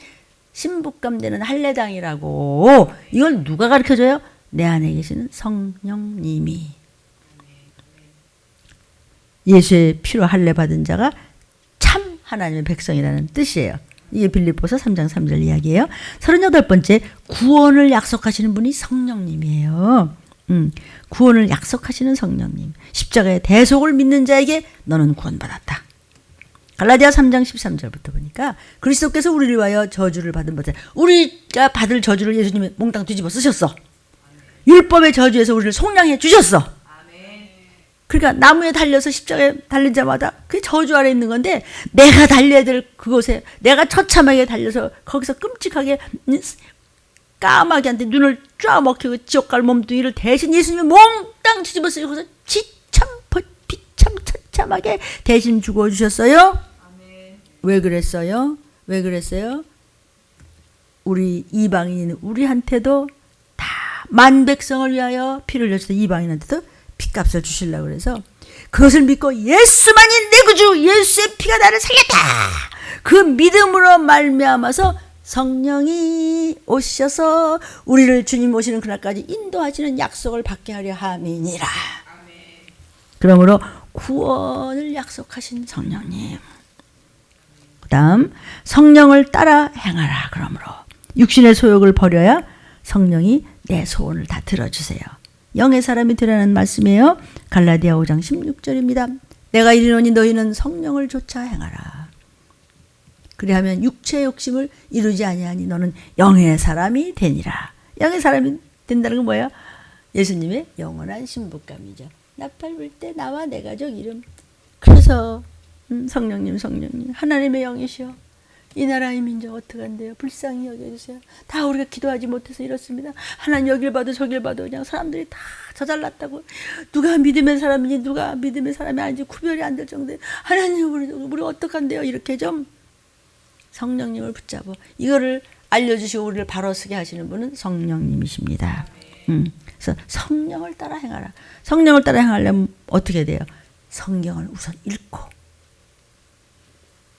신부감 되는 할례당이라고. 이걸 누가 가르쳐줘요? 내 안에 계시는 성령님이. 예수의 피로 할례 받은 자가 참 하나님의 백성이라는 뜻이에요. 이게 빌립보서 3장 3절 이야기예요. 38번째, 구원을 약속하시는 분이 성령님이에요. 구원을 약속하시는 성령님. 십자가의 대속을 믿는 자에게 너는 구원받았다. 갈라디아 3장 13절부터 보니까 그리스도께서 우리를 위하여 저주를 받은 것에 우리가 받을 저주를 예수님이 몽땅 뒤집어 쓰셨어. 율법의 저주에서 우리를 속량해 주셨어. 그러니까 나무에 달려서 십자가에 달린 자마다 그게 저주 아래 있는 건데 내가 달려야 될 그곳에 내가 처참하게 달려서 거기서 끔찍하게 까마귀 한테 눈을 쫙 먹히고 지옥 갈 몸뚱이를 대신 예수님이 몽땅 뒤집어 쓰고서 비참 처참하게 대신 죽어주셨어요. 왜 그랬어요? 우리 이방인 우리한테도 다 만 백성을 위하여 피를 흘려서 이방인한테도 피값을 주시려고 그래서 그것을 믿고 예수만이 내 구주 예수의 피가 나를 살렸다. 그 믿음으로 말미암아서 성령이 오셔서 우리를 주님 오시는 그날까지 인도하시는 약속을 받게 하려 함이니라. 그러므로 구원을 약속하신 성령님. 그 다음 성령을 따라 행하라. 그러므로 육신의 소욕을 버려야 성령이 내 소원을 다 들어주세요. 영의 사람이 되라는 말씀이에요. 갈라디아 5장 16절입니다. 내가 이르노니 너희는 성령을 좇아 행하라. 그리하면 육체의 욕심을 이루지 아니하니 너는 영의 사람이 되니라. 영의 사람이 된다는 건 뭐예요? 예수님의 영원한 신부감이죠. 나팔 불 때 나와 내 가족 이름. 그래서 성령님 하나님의 영이시여 이 나라의 민족 어떡한데요? 불쌍히 여겨주세요. 다 우리가 기도하지 못해서 이렇습니다. 하나님 여길 봐도 저길 봐도 그냥 사람들이 다 저잘났다고 누가 믿음의 사람인지 누가 믿음의 사람이 아닌지 구별이 안 될 정도에 하나님 우리 어떡한데요? 이렇게 좀 성령님을 붙잡아 이거를 알려주시고 우리를 바로 서게 하시는 분은 성령님이십니다. 그래서 성령을 따라 행하라. 성령을 따라 행하려면 어떻게 돼요? 성경을 우선 읽고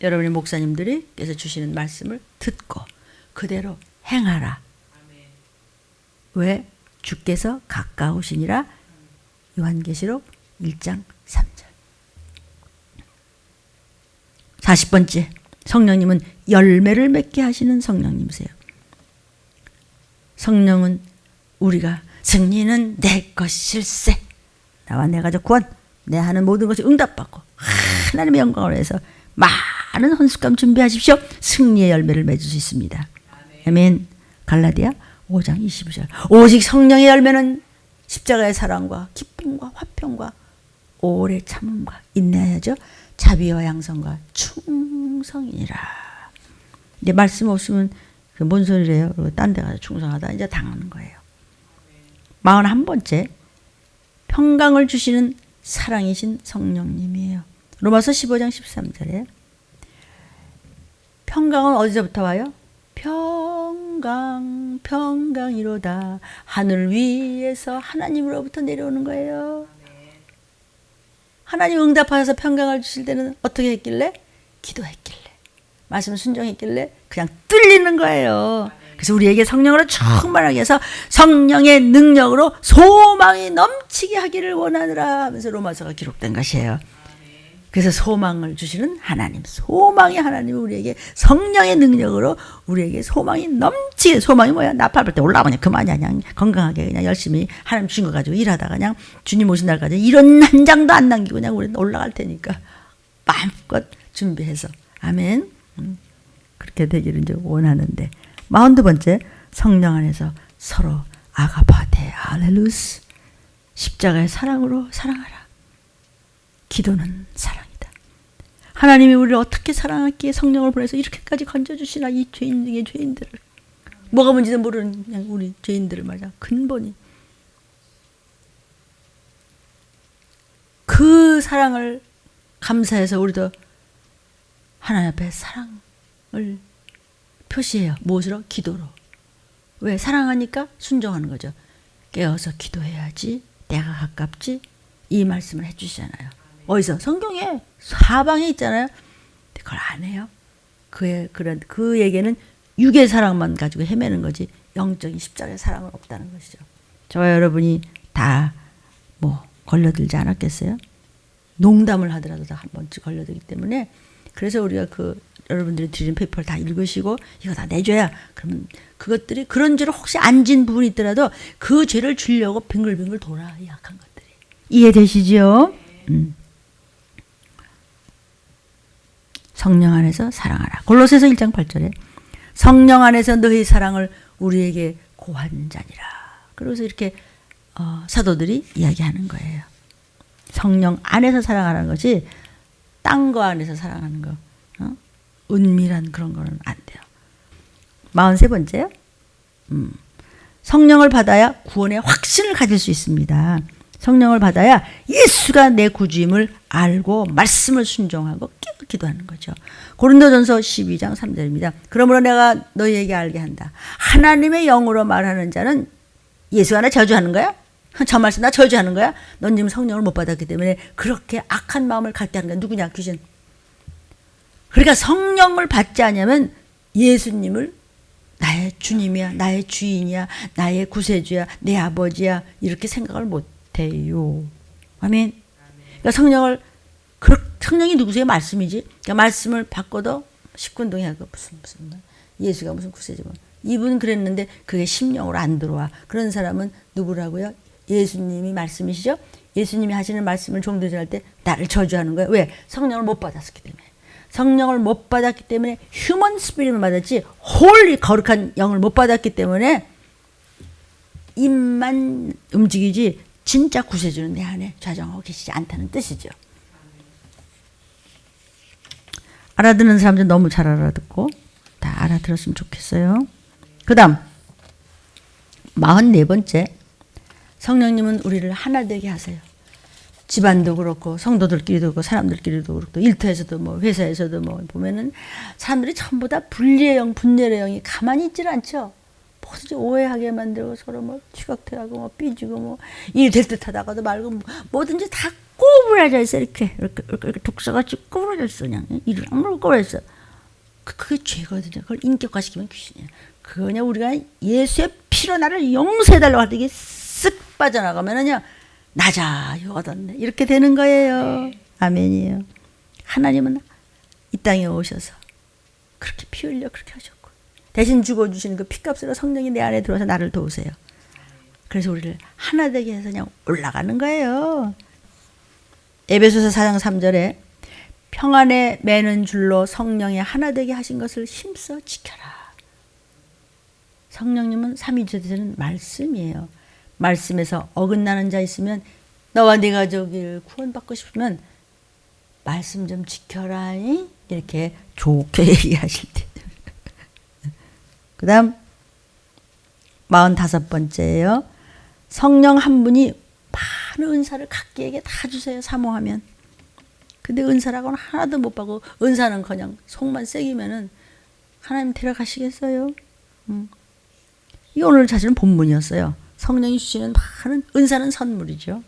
여러분의 목사님들께서 주시는 말씀을 듣고 그대로 행하라. 왜? 주께서 가까우시니라. 요한계시록 1장 3절. 40번째, 성령님은 열매를 맺게 하시는 성령님이세요. 성령은 우리가 승리는 내 것일세. 나와 내 가족 구원, 내 하는 모든 것이 응답받고 하나님의 영광을 위해서 많은 헌숙감 준비하십시오. 승리의 열매를 맺을 수 있습니다. 아멘. 갈라디아 5장 22절. 오직 성령의 열매는 십자가의 사랑과 기쁨과 화평과 오래 참음과 인내하여져 자비와 양성과 충성이니라. 이제 말씀 없으면 뭔 소리래요? 딴 데 가서 충성하다 이제 당하는 거예요. 41번째, 평강을 주시는 사랑이신 성령님이에요. 로마서 15장 13절에 평강은 어디서부터 와요? 평강이로다. 하늘 위에서 하나님으로부터 내려오는 거예요. 하나님 응답하셔서 평강을 주실 때는 어떻게 했길래? 기도했길래. 말씀 순종했길래 그냥 뚫리는 거예요. 그래서 우리에게 성령으로 충만하게 해서 성령의 능력으로 소망이 넘치게 하기를 원하느라 하면서 로마서가 기록된 것이에요. 그래서 소망을 주시는 하나님, 소망의 하나님이 우리에게 성령의 능력으로 우리에게 소망이 넘치게. 소망이 뭐야? 나팔 불 때 올라가면 그만이야. 그냥 건강하게 그냥 열심히 하나님 주신 거 가지고 일하다가 그냥 주님 오신 날까지 이런 한 장도 안 남기고 그냥 우리는 올라갈 테니까 마음껏 준비해서. 아멘. 그렇게 되기를 이제 원하는데. 42번째, 성령 안에서 서로 아가파테 할렐루스. 십자가의 사랑으로 사랑하라. 기도는 사랑이다. 하나님이 우리를 어떻게 사랑했기에 성령을 보내서 이렇게까지 건져주시나, 이 죄인 중의 죄인들을. 뭐가 뭔지도 모르는 그냥 우리 죄인들을 말이야. 근본이. 그 사랑을 감사해서 우리도 하나님 앞에 사랑을 표시해요. 무엇으로? 기도로. 왜? 사랑하니까 순종하는 거죠. 깨어서 기도해야지, 때가 가깝지, 이 말씀을 해주시잖아요. 어디서? 성경에 사방에 있잖아요. 그걸 안 해요. 그에게는 육의 사랑만 가지고 헤매는 거지 영적인 십자가의 사랑은 없다는 것이죠. 저와 여러분이 다 걸려들지 않았겠어요? 농담을 하더라도 다 한 번쯤 걸려들기 때문에, 그래서 우리가 여러분들이 드리는 페이퍼를 다 읽으시고 이거 다 내줘야, 그러면 그것들이 그런 죄를 혹시 안 진 부분이 있더라도 그 죄를 주려고 빙글빙글 돌아, 이 약한 것들이. 이해되시지요? 성령 안에서 사랑하라. 골로새서 1장 8절에 성령 안에서 너희 사랑을 우리에게 고한 자니라. 그래서 이렇게 사도들이 이야기하는 거예요. 성령 안에서 사랑하라는 것이 딴 거 안에서 사랑하는 거, 은밀한 그런 거는 안 돼요. 43번째요. 성령을 받아야 구원의 확신을 가질 수 있습니다. 성령을 받아야 예수가 내 구주임을 알고 말씀을 순종하고 기도하는 거죠. 고린도전서 12장 3절입니다. 그러므로 내가 너희에게 알게 한다. 하나님의 영으로 말하는 자는 예수가 나 저주하는 거야? 저 말씀 나 저주하는 거야? 넌 지금 성령을 못 받았기 때문에 그렇게 악한 마음을 갖게 하는 거야. 누구냐? 귀신. 그러니까 성령을 받지 않으면 예수님을 나의 주님이야, 나의 주인이야, 나의 구세주야, 내 아버지야, 이렇게 생각을 못 해요. 아멘. 그러니까 성령이 누구세요? 말씀이지. 그러니까 말씀을 바꿔도 십군동해하고 무슨 예수가 무슨 구세주고, 이분 그랬는데 그게 심령으로 안 들어와. 그런 사람은 누구라고요? 예수님이 말씀이시죠? 예수님이 하시는 말씀을 종들이 전할 때 나를 저주하는 거예요. 왜? 성령을 못 받았기 때문에. 성령을 못 받았기 때문에 휴먼 스피릿을 받았지 홀리 거룩한 영을 못 받았기 때문에 입만 움직이지 진짜 구세주는 내 안에 좌정하고 계시지 않다는 뜻이죠. 알아듣는 사람들 너무 잘 알아듣고 다 알아들었으면 좋겠어요. 그 다음 44번째, 성령님은 우리를 하나 되게 하세요. 집안도 그렇고 성도들끼리도 그렇고 사람들끼리도 그렇고 일터에서도 회사에서도 보면은 사람들이 전부 다 분리의 영, 분열의 영이 가만히 있질 않죠. 뭐든지 오해하게 만들고 서로 취각돼하고 삐지고 일 될 듯하다가도 말고 뭐든지 다 꼬부라져 있어. 이렇게 독사같이 꼬부라져 있어. 그냥 일을 아무렇게 꼬부라져 있어. 그게 죄거든요. 그걸 인격화시키면 귀신이에요. 그냥 우리가 예수의 피로 나를 용서해달라고 할 때 이게 쓱 빠져나가면은요, 나자요 얻었네, 이렇게 되는 거예요. 아멘이에요. 하나님은 이 땅에 오셔서 그렇게 피 흘려 그렇게 하셨고, 대신 죽어주시는 그 피값으로 성령이 내 안에 들어와서 나를 도우세요. 그래서 우리를 하나 되게 해서 그냥 올라가는 거예요. 에베소서 4장 3절에 평안에 매는 줄로 성령의 하나 되게 하신 것을 힘써 지켜라. 성령님은 삼위일체는 말씀이에요. 말씀에서 어긋나는 자 있으면, 너와 네 가족을 구원받고 싶으면 말씀 좀 지켜라, 이렇게 좋게 얘기하실 때. 그 다음 45번째예요. 성령 한 분이 많은 은사를 각기에게 다 주세요, 사모하면. 근데 은사라고는 하나도 못 받고, 은사는 그냥 속만 새기면은 하나님 데려가시겠어요? 이 오늘 사실은 본문이었어요. 성령이 주시는 많은 은사는 선물이죠.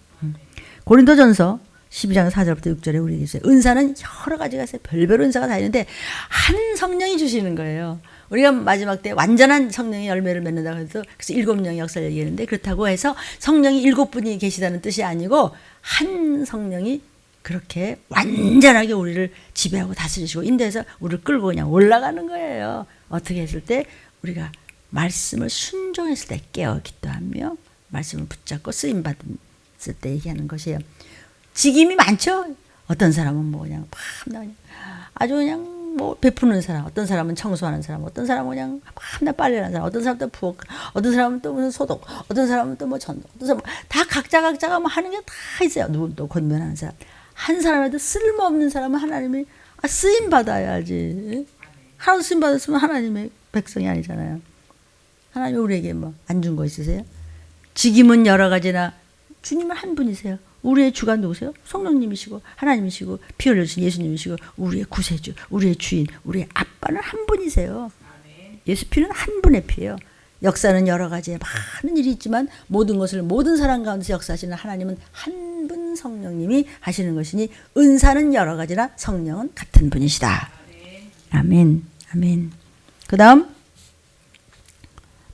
고린도전서 12장 4절부터 6절에 우리 있어요. 은사는 여러 가지가 있어요. 별별 은사가 다 있는데 한 성령이 주시는 거예요. 우리가 마지막 때 완전한 성령의 열매를 맺는다고 해서 그래서 7명의 역사를 얘기하는데, 그렇다고 해서 성령이 7분이 계시다는 뜻이 아니고 한 성령이 그렇게 완전하게 우리를 지배하고 다스리시고 인도해서 우리를 끌고 그냥 올라가는 거예요. 어떻게 했을 때? 우리가 말씀을 순종했을 때 깨어 기도하며 말씀을 붙잡고 쓰임받았을 때 얘기하는 것이에요. 직임이 많죠. 어떤 사람은 그냥 아주 그냥 뭐 베푸는 사람, 어떤 사람은 청소하는 사람, 어떤 사람은 그냥 맨날 빨래하는 사람, 어떤 사람은 또 부엌, 어떤 사람은 또 무슨 소독, 어떤 사람은 또 뭐 전도, 어떤 사람은 다 각자가 뭐 하는 게 다 있어요. 누군 또 권면하는 사람. 한 사람에도 쓸모없는 사람은 하나님이 쓰임 받아야지. 하나도 쓰임 받았으면 하나님의 백성이 아니잖아요. 하나님이 우리에게 뭐 안 준 거 있으세요? 직임은 여러 가지나 주님은 한 분이세요. 우리의 주가 누구세요? 성령님이시고 하나님이시고 피 흘려주신 예수님이시고 우리의 구세주, 우리의 주인, 우리의 아빠는 한 분이세요. 예수 피는 한 분의 피예요. 역사는 여러 가지의 많은 일이 있지만 모든 것을 모든 사람 가운데서 역사하시는 하나님은 한 분 성령님이 하시는 것이니 은사는 여러 가지나 성령은 같은 분이시다. 아멘. 아멘. 그 다음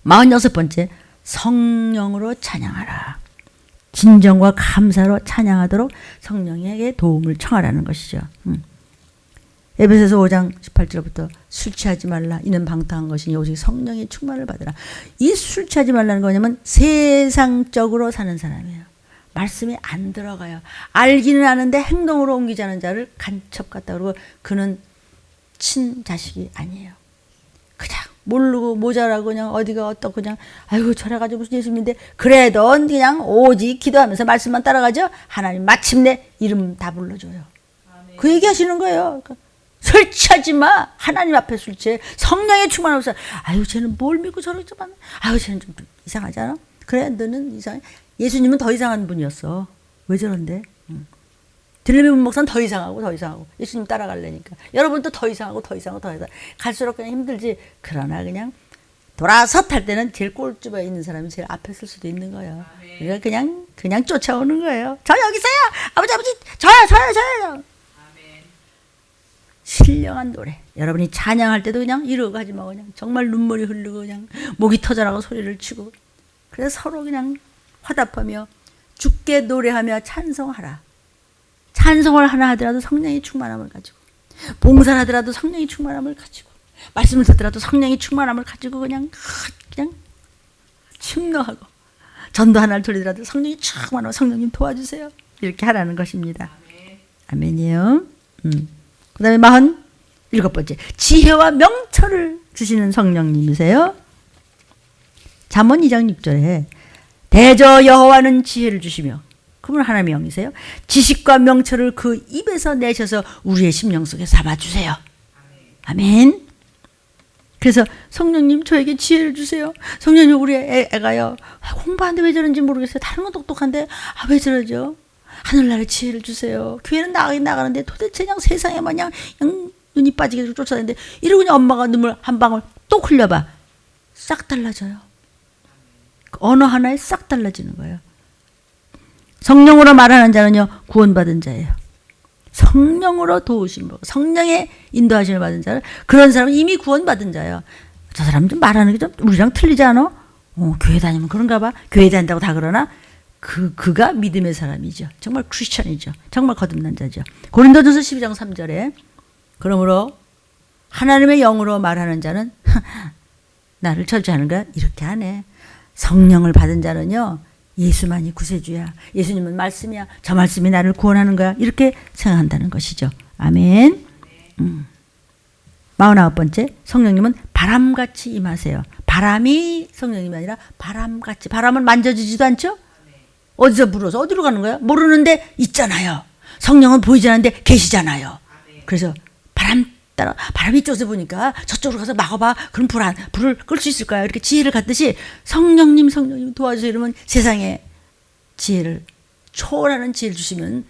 46번째 성령으로 찬양하라. 진정과 감사로 찬양하도록 성령에게 도움을 청하라는 것이죠. 에베소서 5장 18절부터 술 취하지 말라. 이는 방탕한 것이니 오직 성령의 충만을 받으라. 이 술 취하지 말라는 거냐면 세상적으로 사는 사람이에요. 말씀이 안 들어가요. 알기는 아는데 행동으로 옮기지 않은 자를 간첩 같다 그러고 그는 친자식이 아니에요. 그냥 모르고 모자라고 그냥 어디가 어떻고 그냥 아이고 저래가지고 무슨 예수님인데 그래도 그냥 오직 기도하면서 말씀만 따라가죠. 하나님 마침내 이름 다 불러줘요. 아멘. 그 얘기하시는 거예요. 그러니까 술 취하지 마. 하나님 앞에 술 취해. 성령의 충만 없어. 아유 쟤는 뭘 믿고 저렇게 만 아유 쟤는 좀 이상하지 않아? 그래 너는 이상해. 예수님은 더 이상한 분이었어. 왜 저런데? 들리면 목사는 더 이상하고 예수님 따라가려니까 여러분도 더 이상하고 갈수록 그냥 힘들지. 그러나 그냥 돌아서 탈 때는 제일 꼴찌에 있는 사람이 제일 앞에 쓸 수도 있는 거예요. 그러니까 그냥 쫓아오는 거예요. 저 여기 있어요. 아버지 저요. 신령한 노래. 여러분이 찬양할 때도 그냥 이러고 하지 마. 그냥 정말 눈물이 흐르고 그냥 목이 터져나고 소리를 치고 그래서 서로 그냥 화답하며 주께 노래하며 찬송하라. 찬송을 하나 하더라도 성령의 충만함을 가지고 봉사를 하더라도 성령의 충만함을 가지고 말씀을 듣더라도 성령의 충만함을 가지고 그냥 침노하고 전도 하나를 돌리더라도 성령이 충만하고 성령님 도와주세요. 이렇게 하라는 것입니다. 아멘이요. 그 다음에 47번째 지혜와 명철을 주시는 성령님이세요. 잠언 2장 6절에 대저 여호와는 지혜를 주시며 그분은 하나님의 영이세요. 지식과 명철을 그 입에서 내셔서 우리의 심령 속에 삼아주세요. 아멘. 그래서 성령님 저에게 지혜를 주세요. 성령님 우리 애가요 공부하는데 왜 저런지 모르겠어요. 다른 건 똑똑한데 왜 저러죠? 하늘나라의 지혜를 주세요. 교회는 나가긴 나가는데 도대체 그냥 세상에 마냥 눈이 빠지게 쫓아다니는데 이러고 그냥 엄마가 눈물 한 방울 또 흘려봐. 싹 달라져요. 언어 하나에 싹 달라지는 거예요. 성령으로 말하는 자는요 구원받은 자예요. 성령으로 도우심 받고 성령의 인도하심을 받은 자는 그런 사람은 이미 구원받은 자예요. 저 사람 좀 말하는 게 좀 우리랑 틀리지 않아? 교회 다니면 그런가 봐. 교회 다닌다고 다 그러나? 그가 믿음의 사람이죠. 정말 크리스천이죠. 정말 거듭난 자죠. 고린도전서 12장 3절에 그러므로 하나님의 영으로 말하는 자는 나를 절제하는가? 이렇게 하네. 성령을 받은 자는요 예수만이 구세주야. 예수님은 말씀이야. 저 말씀이 나를 구원하는 거야. 이렇게 생각한다는 것이죠. 아멘. 49번째 성령님은 바람같이 임하세요. 바람이 성령님이 아니라 바람같이. 바람은 만져지지도 않죠? 어디서 불어서 어디로 가는 거야? 모르는데 있잖아요. 성령은 보이지 않는데 계시잖아요. 그래서 바람이 이쪽에서 보니까 저쪽으로 가서 막아봐. 그럼 불을 끌 수 있을 거야. 이렇게 지혜를 갖듯이 성령님 도와주세요. 이러면 세상에 지혜를 초월하는 지혜를 주시면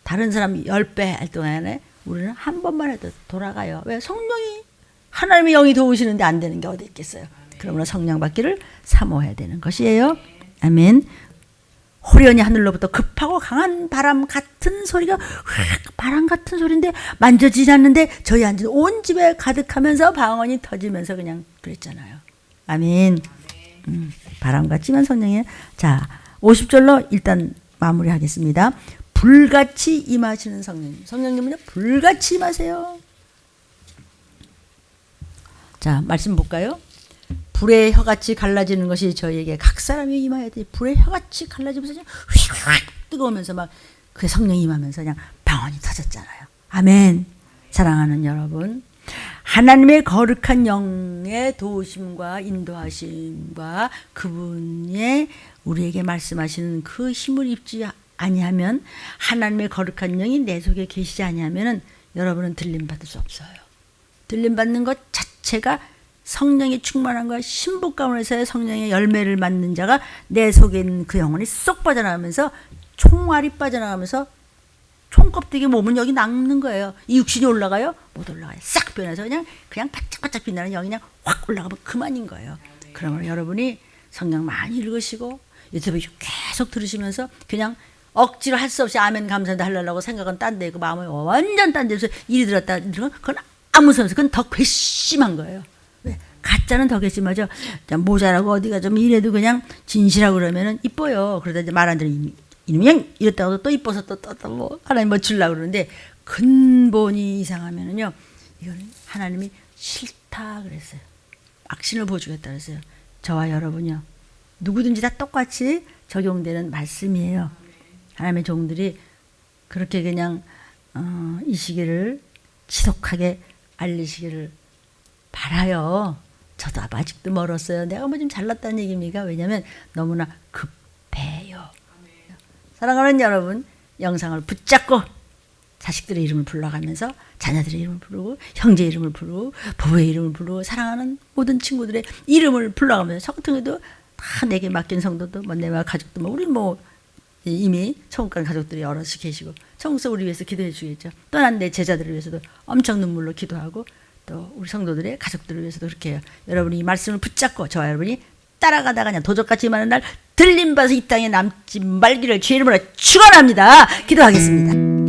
다른 사람 10배 할 동안에 우리는 한 번만 해도 돌아가요. 왜? 성령이 하나님의 영이 도우시는데 안 되는 게 어디 있겠어요. 그러므로 성령 받기를 사모해야 되는 것이에요. 아멘. 호련히 하늘로부터 급하고 강한 바람 같은 소리가 바람 같은 소리인데 만져지지 않는데 저희 앉은 온 집에 가득하면서 방언이 터지면서 그냥 그랬잖아요. 아멘. 바람같지만 성령의 자 50절로 일단 마무리하겠습니다. 불같이 임하시는 성령님. 성령님은요 불같이 임하세요. 자 말씀 볼까요? 불의 혀같이 갈라지는 것이 저희에게 각 사람이 임해야 돼. 불의 혀같이 갈라지면서 그냥 휙휙 뜨거우면서 막 그 성령이 임하면서 그냥 방언이 터졌잖아요. 아멘. 사랑하는 여러분, 하나님의 거룩한 영의 도우심과 인도하심과 그분의 우리에게 말씀하시는 그 힘을 입지 아니하면, 하나님의 거룩한 영이 내 속에 계시지 아니하면 여러분은 들림받을 수 없어요. 들림받는 것 자체가 성령이 충만한 거야. 신부 가운데서의 성령의 열매를 맺는 자가 내 속에 있는 그 영혼이 쏙 빠져나가면서 총알이 빠져나가면서 총껍데기 몸은 여기 남는 거예요. 이 육신이 올라가요? 못 올라가요. 싹 변해서 그냥 바짝바짝 빛나는 영이 그냥 확 올라가면 그만인 거예요. 그러면 여러분이 성경 많이 읽으시고 유튜브 계속 들으시면서 그냥 억지로 할 수 없이 아멘 감사합니다 하려고 생각은 딴 데 있고 마음이 완전 딴 데서 일이 들었다 이러면 그건 아무 소용없어요. 그건 더 괘씸한 거예요. 왜? 가짜는 더 괘씸하죠. 모자라고 어디가 좀 이래도 그냥 진실하고 그러면은 이뻐요. 그러다 이제 말 안 들으면 그냥 이랬다고 또 이뻐서 또 뭐 하나님 뭐 주려고 그러는데 근본이 이상하면은요, 이거는 하나님이 싫다 그랬어요. 악신을 보여주겠다 그랬어요. 저와 여러분요, 누구든지 다 똑같이 적용되는 말씀이에요. 하나님의 종들이 그렇게 그냥 이 시기를 지독하게 알리시기를 바라요. 저도 아직도 멀었어요. 내가 뭐 좀 잘났다는 얘기입니까? 왜냐하면 너무나 급해요. 사랑하는 여러분, 영상을 붙잡고 자식들의 이름을 불러가면서 자녀들의 이름을 부르고 형제 이름을 부르고 부부의 이름을 부르고 사랑하는 모든 친구들의 이름을 불러가면서 저 같은 경우도 다 내게 맡긴 성도도 뭐 내와 가족도 뭐 우리 뭐 이미 천국 간 가족들이 여럿이 계시고 천국에서 우리 위해서 기도해 주겠죠. 또한 내 제자들을 위해서도 엄청 눈물로 기도하고 또 우리 성도들의 가족들을 위해서도 그렇게 해요. 여러분이 이 말씀을 붙잡고 저와 여러분이 따라가다가 그냥 도적같이 많은 날 들림받아서 이 땅에 남지 말기를 주의 이름으로 축원합니다. 기도하겠습니다.